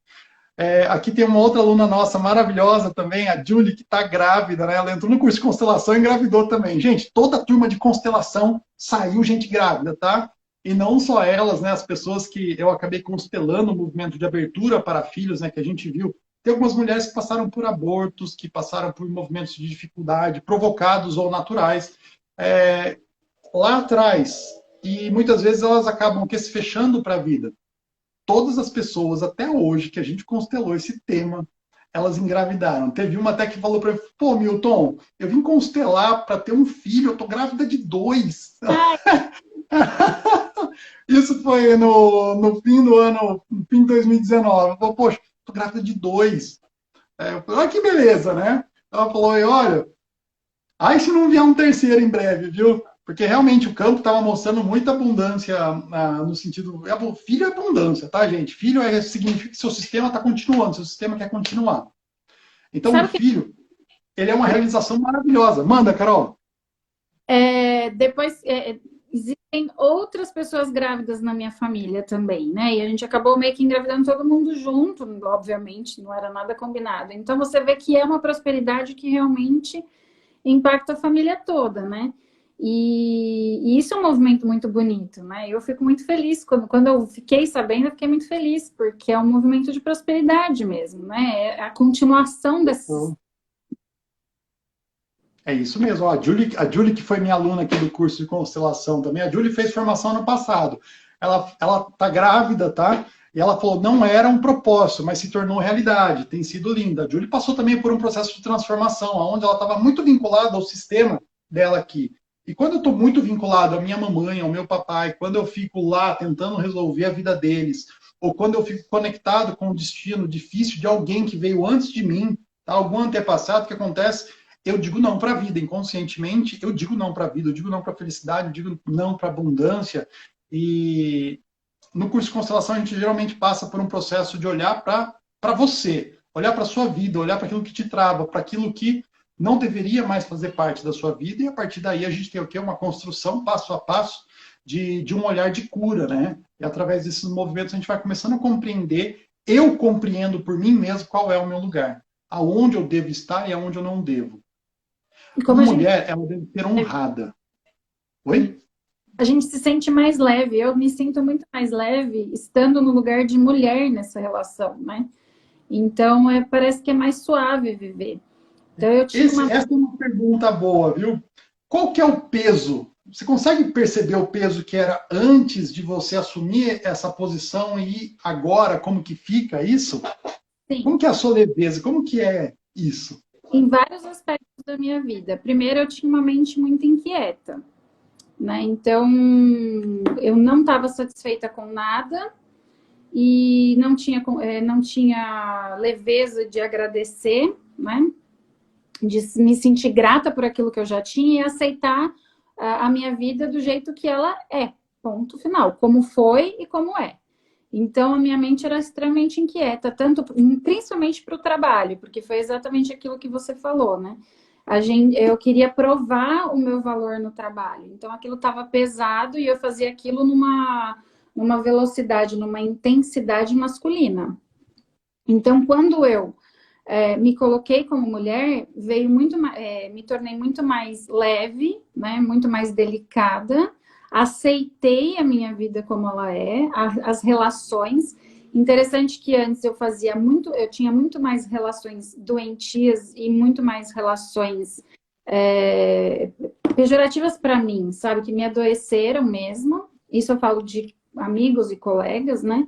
Aqui tem uma outra aluna nossa maravilhosa também, a Julie, que está grávida, né? Ela entrou no curso de constelação e engravidou também. Gente, toda a turma de constelação saiu gente grávida, tá? E não só elas, né? As pessoas que eu acabei constelando o movimento de abertura para filhos, né? Que a gente viu. Tem algumas mulheres que passaram por abortos, que passaram por movimentos de dificuldade, provocados ou naturais, lá atrás. E muitas vezes elas acabam se fechando para a vida. Todas as pessoas, até hoje, que a gente constelou esse tema, elas engravidaram. Teve uma até que falou para mim, pô, Milton, eu vim constelar para ter um filho, eu tô grávida de 2. Isso foi no fim do ano, no fim de 2019. Ela falou, poxa, tô grávida de 2. Eu falei, olha que beleza, né? Ela falou, olha, aí se não vier um terceiro em breve, viu? Porque realmente o campo estava mostrando muita abundância no sentido. Filho é abundância, tá, gente? Filho significa que seu sistema está continuando, seu sistema quer continuar. Então, o filho, ele é uma realização maravilhosa. Manda, Carol. Depois, existem outras pessoas grávidas na minha família também, né? E a gente acabou meio que engravidando todo mundo junto, obviamente, não era nada combinado. Então, você vê que é uma prosperidade que realmente impacta a família toda, né? E isso é um movimento muito bonito, né? Eu fico muito feliz, quando eu fiquei sabendo, eu fiquei muito feliz, porque é um movimento de prosperidade mesmo, né? É a continuação desses... É isso mesmo. A Julie, que foi minha aluna aqui do curso de constelação também, a Julie fez formação ano passado. Ela tá grávida, tá? E ela falou, não era um propósito, mas se tornou realidade. Tem sido linda. A Julie passou também por um processo de transformação, onde ela estava muito vinculada ao sistema dela aqui. E quando eu estou muito vinculado à minha mamãe, ao meu papai, quando eu fico lá tentando resolver a vida deles, ou quando eu fico conectado com o destino difícil de alguém que veio antes de mim, tá? Algum antepassado, o que acontece? Eu digo não para a vida, inconscientemente, eu digo não para a vida, eu digo não para a felicidade, eu digo não para a abundância. E no curso de constelação, a gente geralmente passa por um processo de olhar para você, olhar para a sua vida, olhar para aquilo que te trava, para aquilo que não deveria mais fazer parte da sua vida, e a partir daí a gente tem o quê? Uma construção passo a passo de um olhar de cura, né? E através desses movimentos a gente vai começando a compreender, eu compreendo por mim mesmo qual é o meu lugar, aonde eu devo estar e aonde eu não devo. Uma mulher, ela deve ser honrada. Oi? A gente se sente mais leve. Eu me sinto muito mais leve estando no lugar de mulher nessa relação, né? Então, parece que é mais suave viver. Então, Essa é uma pergunta boa, viu? Qual que é o peso? Você consegue perceber o peso que era antes de você assumir essa posição e agora como que fica isso? Sim. Como que é a sua leveza? Como que é isso? Em vários aspectos da minha vida. Primeiro, eu tinha uma mente muito inquieta, né? Então, eu não estava satisfeita com nada e não tinha leveza de agradecer, né? De me sentir grata por aquilo que eu já tinha e aceitar a minha vida do jeito que ela é, ponto final, como foi e como é. Então, a minha mente era extremamente inquieta, principalmente para o trabalho, porque foi exatamente aquilo que você falou, né? Eu queria provar o meu valor no trabalho. Então, aquilo estava pesado e eu fazia aquilo numa velocidade, numa intensidade masculina. Então, quando eu me coloquei como mulher, me tornei muito mais leve, né? Muito mais delicada. Aceitei a minha vida como ela é, as relações. Interessante que antes eu tinha muito mais relações doentias e muito mais relações pejorativas para mim, sabe? Que me adoeceram mesmo. Isso eu falo de amigos e colegas, né?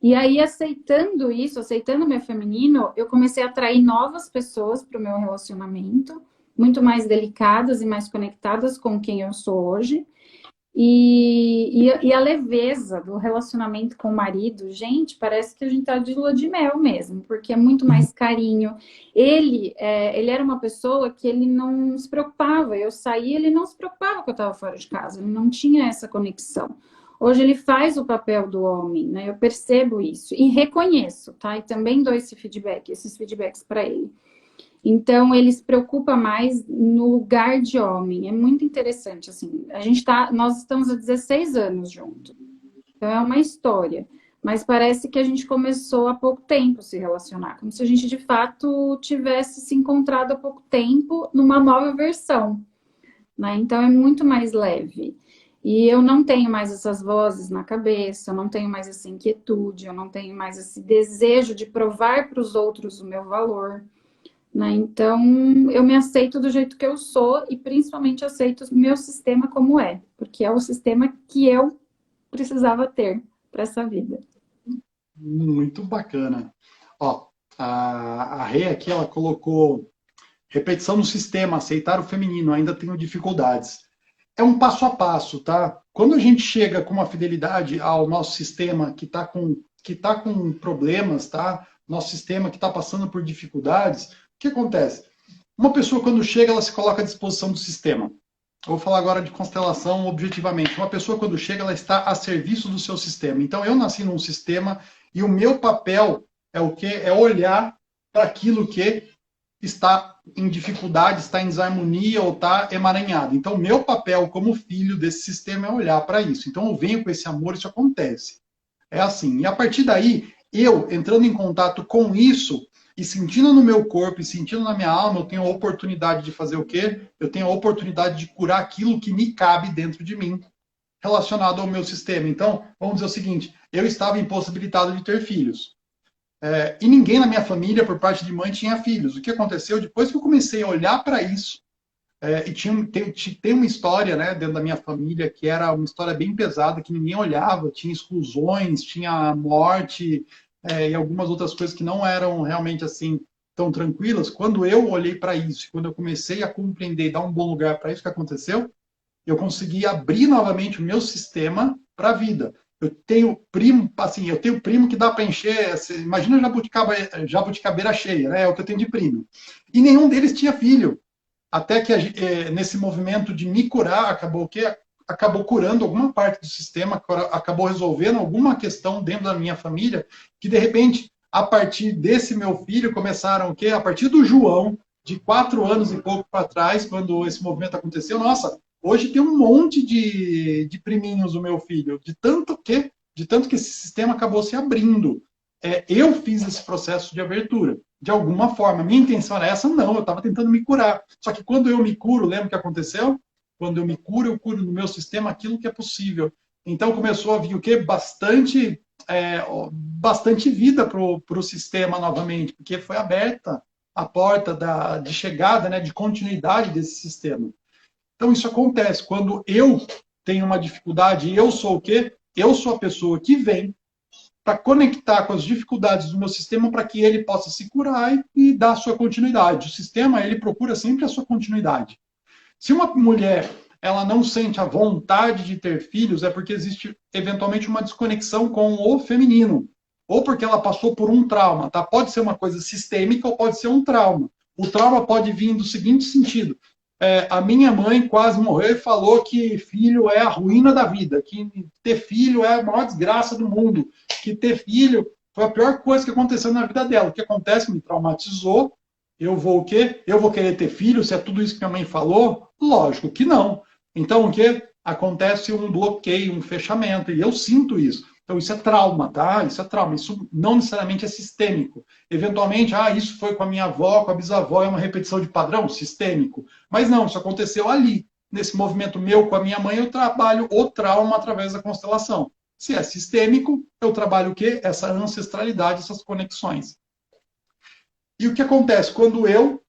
E aí, aceitando isso, aceitando o meu feminino, eu comecei a atrair novas pessoas para o meu relacionamento, muito mais delicadas e mais conectadas com quem eu sou hoje. E a leveza do relacionamento com o marido, gente, parece que a gente tá de lua de mel mesmo, porque é muito mais carinho. Ele era uma pessoa que ele não se preocupava. Eu saía, ele não se preocupava que eu estava fora de casa, ele não tinha essa conexão. Hoje ele faz o papel do homem, né? Eu percebo isso e reconheço, tá? E também dou esse feedback, esses feedbacks para ele. Então, ele se preocupa mais no lugar de homem. É muito interessante, assim. Nós estamos há 16 anos juntos. Então, é uma história. Mas parece que a gente começou há pouco tempo a se relacionar. Como se a gente, de fato, tivesse se encontrado há pouco tempo numa nova versão, né? Então, é muito mais leve. E eu não tenho mais essas vozes na cabeça, eu não tenho mais essa inquietude, eu não tenho mais esse desejo de provar para os outros o meu valor, né? Então, eu me aceito do jeito que eu sou e principalmente aceito o meu sistema como é, porque é o sistema que eu precisava ter para essa vida. Muito bacana. Ó, a Rê aqui, ela colocou repetição no sistema, aceitar o feminino, ainda tenho dificuldades. É um passo a passo, tá? Quando a gente chega com uma fidelidade ao nosso sistema que tá com problemas, tá? Nosso sistema que está passando por dificuldades, o que acontece? Uma pessoa, quando chega, ela se coloca à disposição do sistema. Eu vou falar agora de constelação objetivamente. Uma pessoa, quando chega, ela está a serviço do seu sistema. Então, eu nasci num sistema e o meu papel é o quê? É olhar para aquilo que está em dificuldade, está em desarmonia ou está emaranhado. Então, meu papel como filho desse sistema é olhar para isso. Então, eu venho com esse amor, isso acontece. É assim. E a partir daí, eu entrando em contato com isso e sentindo no meu corpo e sentindo na minha alma, eu tenho a oportunidade de fazer o quê? Eu tenho a oportunidade de curar aquilo que me cabe dentro de mim, relacionado ao meu sistema. Então, vamos dizer o seguinte: eu estava impossibilitado de ter filhos. E ninguém na minha família, por parte de mãe, tinha filhos. O que aconteceu? Depois que eu comecei a olhar para isso, e tem uma história, né, dentro da minha família que era uma história bem pesada, que ninguém olhava, tinha exclusões, tinha morte, e algumas outras coisas que não eram realmente assim tão tranquilas. Quando eu olhei para isso, quando eu comecei a compreender e dar um bom lugar para isso que aconteceu, eu consegui abrir novamente o meu sistema para a vida. Eu tenho primo que dá para encher, imagina jabuticabeira cheia, né? É o que eu tenho de primo. E nenhum deles tinha filho. Até que nesse movimento de me curar, acabou curando alguma parte do sistema, acabou resolvendo alguma questão dentro da minha família, que de repente, a partir desse meu filho, começaram o quê? A partir do João, de 4 anos e pouco para trás, quando esse movimento aconteceu, nossa, hoje tem um monte de priminhos o meu filho, de tanto que esse sistema acabou se abrindo. Eu fiz esse processo de abertura, de alguma forma. Minha intenção era essa? Não, eu estava tentando me curar. Só que quando eu me curo, lembra o que aconteceu? Quando eu curo no meu sistema aquilo que é possível. Então começou a vir o quê? Bastante vida para o sistema novamente, porque foi aberta a porta de chegada, né, de continuidade desse sistema. Então isso acontece quando eu tenho uma dificuldade, eu sou o quê? Eu sou a pessoa que vem para conectar com as dificuldades do meu sistema para que ele possa se curar e dar a sua continuidade. O sistema, ele procura sempre a sua continuidade. Se uma mulher ela não sente a vontade de ter filhos, é porque existe eventualmente uma desconexão com o feminino. Ou porque ela passou por um trauma, tá? Pode ser uma coisa sistêmica ou pode ser um trauma. O trauma pode vir do seguinte sentido: a minha mãe quase morreu e falou que filho é a ruína da vida, que ter filho é a maior desgraça do mundo, que ter filho foi a pior coisa que aconteceu na vida dela. O que acontece? Me traumatizou. Eu vou o quê? Eu vou querer ter filho? Se é tudo isso que minha mãe falou? Lógico que não. Então o quê? Acontece um bloqueio, um fechamento, e eu sinto isso. Então isso é trauma, tá? Isso é trauma. Isso não necessariamente é sistêmico. Eventualmente, isso foi com a minha avó, com a bisavó, é uma repetição de padrão sistêmico. Mas não, isso aconteceu ali. Nesse movimento meu com a minha mãe, eu trabalho o trauma através da constelação. Se é sistêmico, eu trabalho o quê? Essa ancestralidade, essas conexões. E o que acontece? Quando eu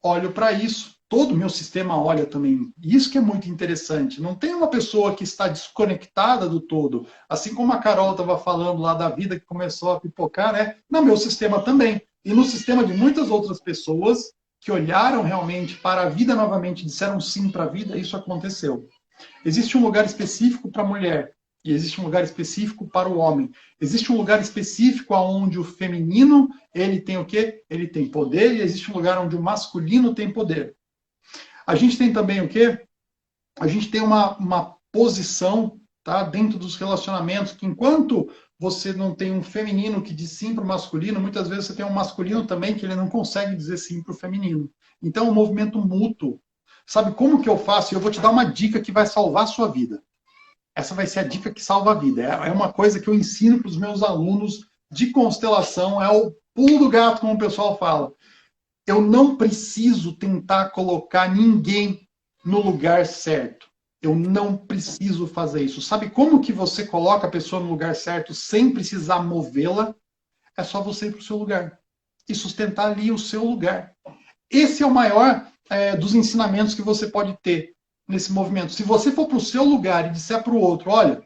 olho para isso, todo o meu sistema olha também. Isso que é muito interessante. Não tem uma pessoa que está desconectada do todo. Assim como a Carol estava falando lá da vida que começou a pipocar, né? No meu sistema também. E no sistema de muitas outras pessoas que olharam realmente para a vida novamente, disseram sim para a vida, isso aconteceu. Existe um lugar específico para a mulher e existe um lugar específico para o homem. Existe um lugar específico onde o feminino, ele tem o quê? Ele tem poder, e existe um lugar onde o masculino tem poder. A gente tem também o quê? A gente tem uma posição, tá, dentro dos relacionamentos, que enquanto você não tem um feminino que diz sim para o masculino, muitas vezes você tem um masculino também que ele não consegue dizer sim para o feminino. Então é um movimento mútuo. Sabe como que eu faço? Eu vou te dar uma dica que vai salvar a sua vida. Essa vai ser a dica que salva a vida. É uma coisa que eu ensino para os meus alunos de constelação, é o pulo do gato, como o pessoal fala. Eu não preciso tentar colocar ninguém no lugar certo. Eu não preciso fazer isso. Sabe como que você coloca a pessoa no lugar certo sem precisar movê-la? É só você ir para o seu lugar e sustentar ali o seu lugar. Esse é o maior dos ensinamentos que você pode ter nesse movimento. Se você for para o seu lugar e disser para o outro, olha,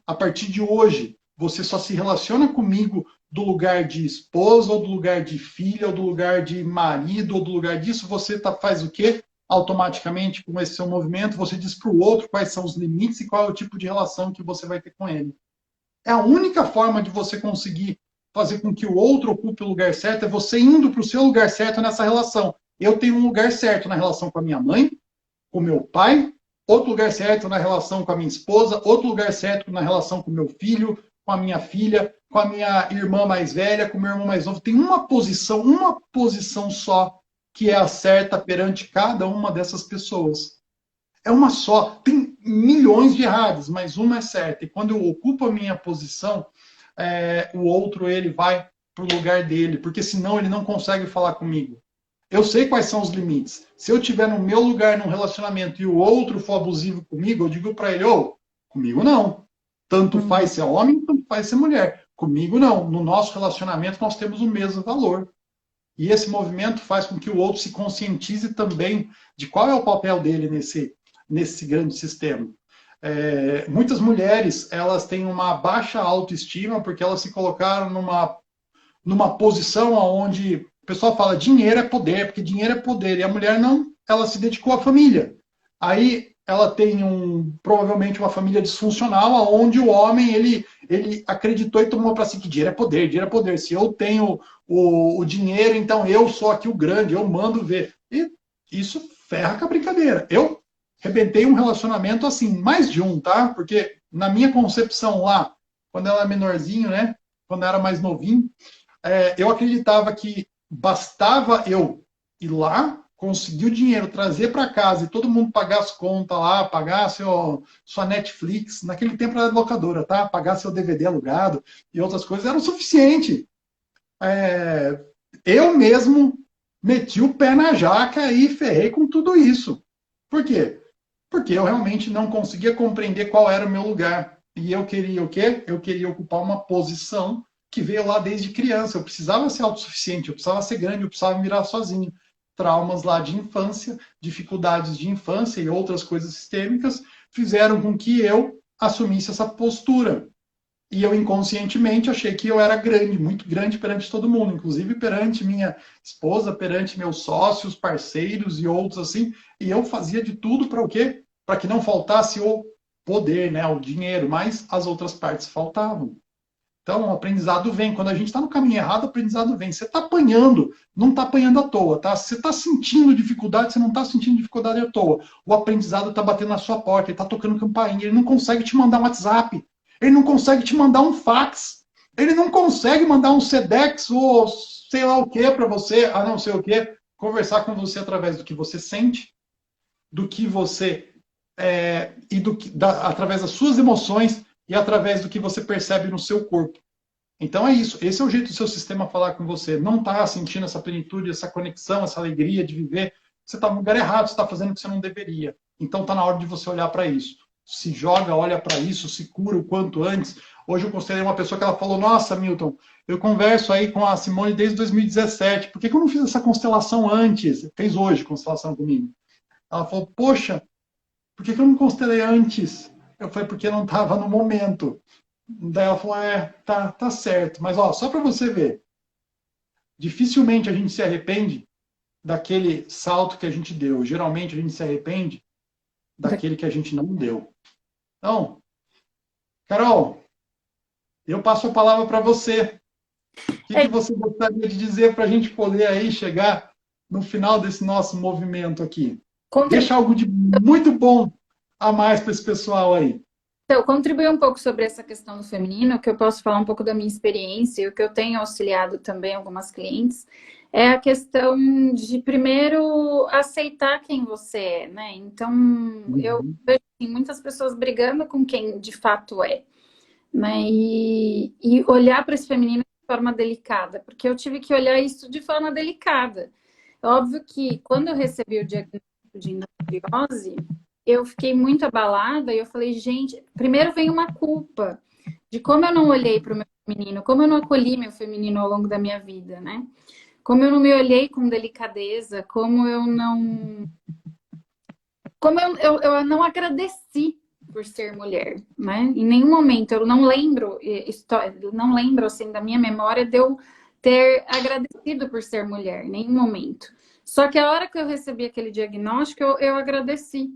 a partir de hoje, você só se relaciona comigo do lugar de esposa, ou do lugar de filha, ou do lugar de marido, ou do lugar disso, você faz o quê? Automaticamente, com esse seu movimento, você diz para o outro quais são os limites e qual é o tipo de relação que você vai ter com ele. É a única forma de você conseguir fazer com que o outro ocupe o lugar certo, é você indo para o seu lugar certo nessa relação. Eu tenho um lugar certo na relação com a minha mãe, com o meu pai, outro lugar certo na relação com a minha esposa, outro lugar certo na relação com o meu filho, com a minha filha, com a minha irmã mais velha, com o meu irmão mais novo. Tem uma posição só que é a certa perante cada uma dessas pessoas. É uma só. Tem milhões de erradas, mas uma é certa. E quando eu ocupo a minha posição, o outro ele vai para o lugar dele, porque senão ele não consegue falar comigo. Eu sei quais são os limites. Se eu estiver no meu lugar num relacionamento e o outro for abusivo comigo, eu digo para ele, comigo não. Tanto faz ser homem, tanto faz ser mulher. Comigo não. No nosso relacionamento nós temos o mesmo valor. E esse movimento faz com que o outro se conscientize também de qual é o papel dele nesse grande sistema. Muitas mulheres, elas têm uma baixa autoestima porque elas se colocaram numa posição onde o pessoal fala dinheiro é poder, porque dinheiro é poder, e a mulher não, ela se dedicou à família. Aí ela tem provavelmente uma família disfuncional, onde o homem ele acreditou e tomou para si que dinheiro é poder, dinheiro é poder. Se eu tenho o dinheiro, então eu sou aqui o grande, eu mando ver. E isso ferra com a brincadeira. Eu rebentei um relacionamento assim, mais de um, tá? Porque na minha concepção lá, quando eu era menorzinho, né? Quando eu era mais novinho, eu acreditava que bastava eu ir lá, conseguir o dinheiro, trazer para casa e todo mundo pagar as contas lá, pagar sua Netflix, naquele tempo era locadora, tá? Pagar seu DVD alugado e outras coisas, era o suficiente. Eu mesmo meti o pé na jaca e ferrei com tudo isso. Por quê? Porque eu realmente não conseguia compreender qual era o meu lugar. E eu queria o quê? Eu queria ocupar uma posição que veio lá desde criança. Eu precisava ser autossuficiente, eu precisava ser grande, eu precisava me virar sozinho. Traumas lá de infância, dificuldades de infância e outras coisas sistêmicas fizeram com que eu assumisse essa postura. E eu inconscientemente achei que eu era grande, muito grande perante todo mundo, inclusive perante minha esposa, perante meus sócios, parceiros e outros assim. E eu fazia de tudo para o quê? Para que não faltasse o poder, né, o dinheiro, mas as outras partes faltavam. Então, o aprendizado vem. Quando a gente está no caminho errado, o aprendizado vem. Você está apanhando, não está apanhando à toa, tá? Você está sentindo dificuldade, você não está sentindo dificuldade à toa. O aprendizado está batendo na sua porta, ele está tocando campainha, ele não consegue te mandar um WhatsApp, ele não consegue te mandar um fax, ele não consegue mandar um Sedex ou sei lá o que para você, a não ser o que, conversar com você através do que você sente, do que você através das suas emoções e através do que você percebe no seu corpo. Então é isso. Esse é o jeito do seu sistema falar com você. Não está sentindo essa plenitude, essa conexão, essa alegria de viver. Você está no lugar errado, você está fazendo o que você não deveria. Então está na hora de você olhar para isso. Se joga, olha para isso, se cura o quanto antes. Hoje eu considerei uma pessoa que ela falou, nossa, Milton, eu converso aí com a Simone desde 2017. Por que eu não fiz essa constelação antes? Fez hoje constelação comigo. Ela falou, poxa, por que eu não constelei antes? Eu falei, porque não estava no momento. Daí ela falou, tá certo. Mas ó, só para você ver, dificilmente a gente se arrepende daquele salto que a gente deu. Geralmente a gente se arrepende daquele que a gente não deu. Então, Carol, eu passo a palavra para você. O que você gostaria de dizer para a gente poder aí chegar no final desse nosso movimento aqui? Deixa algo de muito bom a mais para esse pessoal aí. Então, contribuir um pouco sobre essa questão do feminino, que eu posso falar um pouco da minha experiência e o que eu tenho auxiliado também algumas clientes, é a questão de, primeiro, aceitar quem você é, né? Então, eu vejo assim, muitas pessoas brigando com quem de fato é, né? E olhar para esse feminino de forma delicada, porque eu tive que olhar isso de forma delicada. Óbvio que quando eu recebi o diagnóstico de endometriose, eu fiquei muito abalada e eu falei, gente, primeiro vem uma culpa de como eu não olhei para o meu feminino, como eu não acolhi meu feminino ao longo da minha vida, né? Como eu não me olhei com delicadeza, como eu não... Como eu não agradeci por ser mulher, né? Em nenhum momento, eu não lembro, não lembro, assim, da minha memória de eu ter agradecido por ser mulher, em nenhum momento. Só que a hora que eu recebi aquele diagnóstico, eu agradeci.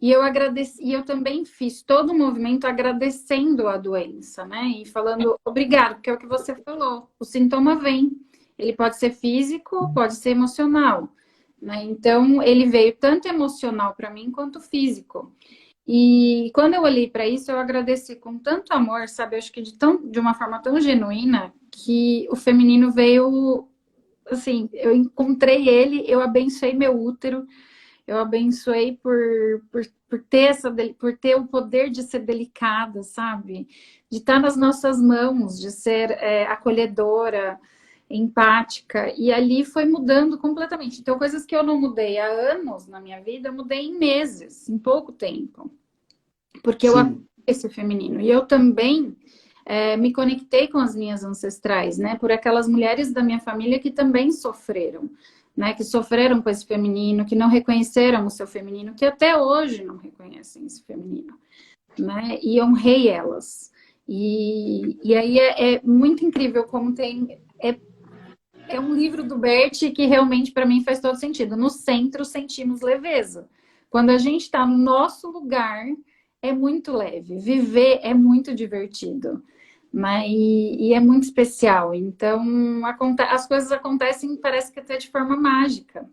E eu agradeci, e eu também fiz todo o movimento agradecendo a doença, né? E falando obrigado, porque é o que você falou. O sintoma vem. Ele pode ser físico, pode ser emocional, né? Então, ele veio tanto emocional para mim quanto físico. E quando eu olhei para isso, eu agradeci com tanto amor, sabe? Eu acho que de uma forma tão genuína que o feminino veio, assim, eu encontrei ele, eu abençoei meu útero. Eu abençoei por ter o poder de ser delicada, sabe? De estar nas nossas mãos, de ser acolhedora, empática. E ali foi mudando completamente. Então, coisas que eu não mudei há anos na minha vida, eu mudei em meses, em pouco tempo. Porque eu acolhi esse feminino. E eu também me conectei com as minhas ancestrais, né? Por aquelas mulheres da minha família que também sofreram. Né, que sofreram com esse feminino, que não reconheceram o seu feminino, que até hoje não reconhecem esse feminino, né? E honrei elas. E aí é muito incrível como tem... É um livro do Bert que realmente para mim faz todo sentido. No centro sentimos leveza. Quando a gente está no nosso lugar, é muito leve. Viver é muito divertido. Mas, e é muito especial. Então, as coisas acontecem, parece que até de forma mágica.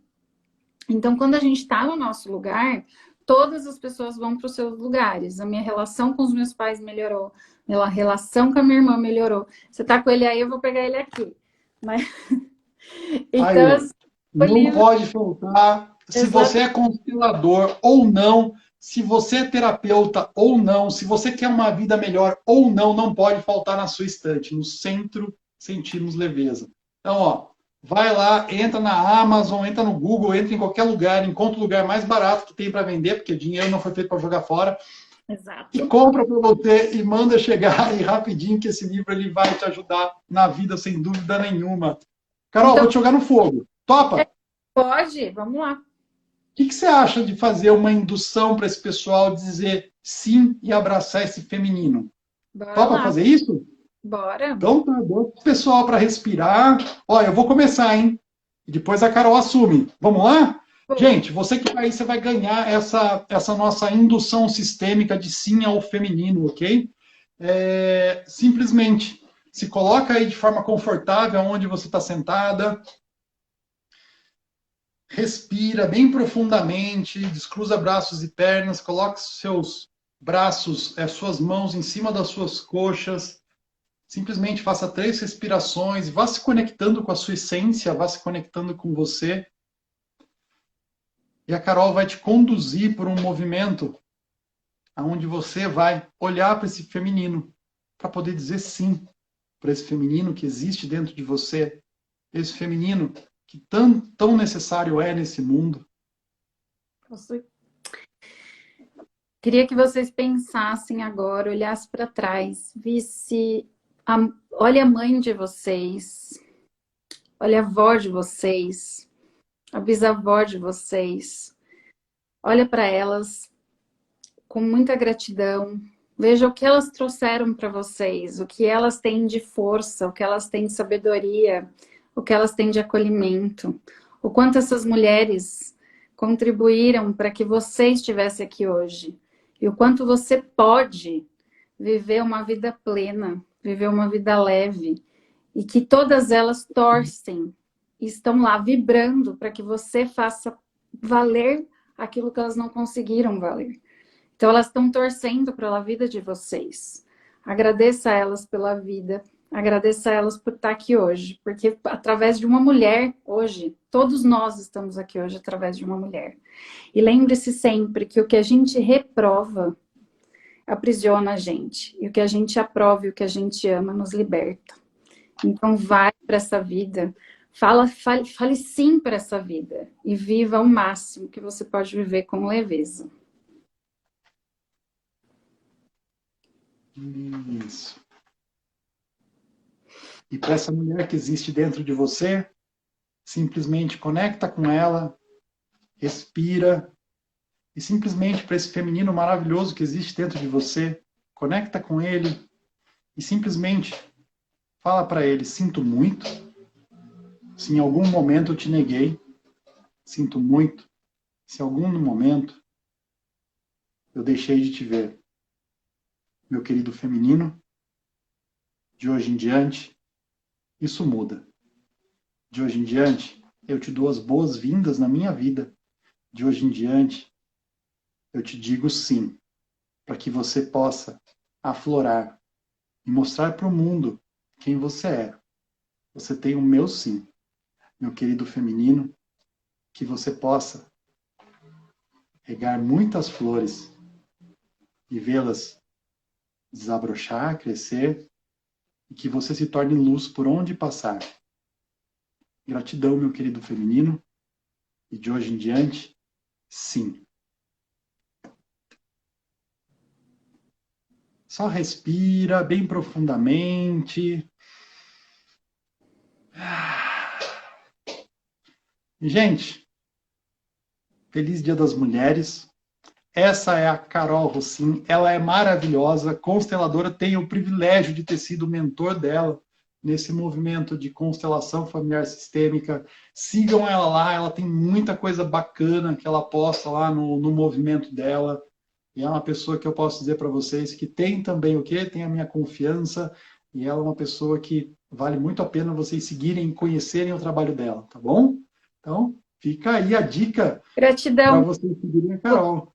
Então, quando a gente está no nosso lugar, todas as pessoas vão para os seus lugares. A minha relação com os meus pais melhorou. A relação com a minha irmã melhorou. Você está com ele aí, eu vou pegar ele aqui. Mas... Então, aí, não pode faltar. Se você é constelador ou não, se você é terapeuta ou não, se você quer uma vida melhor ou não, não pode faltar na sua estante. No centro, sentimos leveza. Então, ó, vai lá, entra na Amazon, entra no Google, entra em qualquer lugar, encontra o lugar mais barato que tem para vender, porque dinheiro não foi feito para jogar fora. Exato. E compra para você e manda chegar aí rapidinho, que esse livro ele vai te ajudar na vida, sem dúvida nenhuma. Carol, então, vou te jogar no fogo. Topa? Pode, vamos lá. O que você acha de fazer uma indução para esse pessoal dizer sim e abraçar esse feminino? Bora Topa lá. fazer isso? Bora. Então tá bom. Pessoal, para respirar. Olha, eu vou começar, hein? E depois a Carol assume. Vamos lá? Gente, você que vai, você vai ganhar essa nossa indução sistêmica de sim ao feminino, ok? Simplesmente se coloca aí de forma confortável onde você está sentada. Respira bem profundamente, descruza braços e pernas, coloque seus braços, suas mãos em cima das suas coxas. Simplesmente faça 3 respirações, vá se conectando com a sua essência, vá se conectando com você. E a Carol vai te conduzir por um movimento onde você vai olhar para esse feminino, para poder dizer sim para esse feminino que existe dentro de você, esse feminino que tão necessário é nesse mundo. Queria que vocês pensassem agora, olhassem para trás, visse, olha a mãe de vocês, olha a avó de vocês, a bisavó de vocês. Olha para elas com muita gratidão. Veja o que elas trouxeram para vocês, o que elas têm de força, o que elas têm de sabedoria, o que elas têm de acolhimento. O quanto essas mulheres contribuíram para que você estivesse aqui hoje. E o quanto você pode viver uma vida plena, viver uma vida leve. E que todas elas torcem, estão lá vibrando para que você faça valer aquilo que elas não conseguiram valer. Então elas estão torcendo pela vida de vocês. Agradeça a elas pela vida, agradeça a elas por estar aqui hoje, porque através de uma mulher, hoje, todos nós estamos aqui hoje através de uma mulher. E lembre-se sempre que o que a gente reprova aprisiona a gente, e o que a gente aprova e o que a gente ama nos liberta. Então vai para essa vida, fale sim para essa vida e viva o máximo que você pode viver com leveza. Isso. E para essa mulher que existe dentro de você, simplesmente conecta com ela, respira, e simplesmente para esse feminino maravilhoso que existe dentro de você, conecta com ele e simplesmente fala para ele: sinto muito, se em algum momento eu te neguei, sinto muito, se em algum momento eu deixei de te ver. Meu querido feminino, de hoje em diante, isso muda. De hoje em diante, eu te dou as boas-vindas na minha vida. De hoje em diante, eu te digo sim, para que você possa aflorar e mostrar para o mundo quem você é. Você tem o meu sim, meu querido feminino, que você possa regar muitas flores e vê-las desabrochar, crescer, e que você se torne luz por onde passar. Gratidão, meu querido feminino, e de hoje em diante, sim. Só respira bem profundamente. Gente, feliz Dia das Mulheres. Essa é a Carol Rossim, ela é maravilhosa, consteladora, tenho o privilégio de ter sido mentor dela nesse movimento de constelação familiar sistêmica. Sigam ela lá, ela tem muita coisa bacana que ela posta lá no movimento dela. E é uma pessoa que eu posso dizer para vocês que tem também o quê? Tem a minha confiança, e ela é uma pessoa que vale muito a pena vocês seguirem e conhecerem o trabalho dela, tá bom? Então, fica aí a dica para Gratidão vocês seguirem a Carol.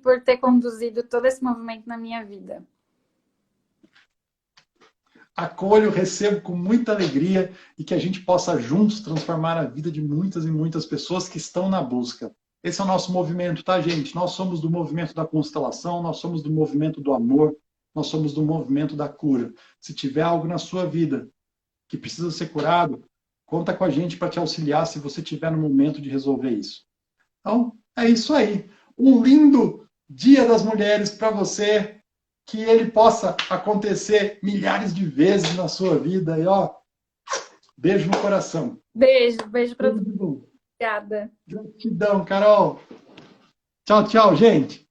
por ter conduzido todo esse movimento na minha vida. Acolho, recebo com muita alegria e que a gente possa juntos transformar a vida de muitas e muitas pessoas que estão na busca. Esse é o nosso movimento, tá, gente? Nós somos do movimento da constelação, nós somos do movimento do amor, nós somos do movimento da cura. Se tiver algo na sua vida que precisa ser curado, conta com a gente para te auxiliar se você estiver no momento de resolver isso. Então, é isso aí. Um lindo Dia das Mulheres para você, que ele possa acontecer milhares de vezes na sua vida. E, ó, beijo no coração. Beijo para todos. Obrigada. Gratidão, Carol. Tchau, tchau, gente.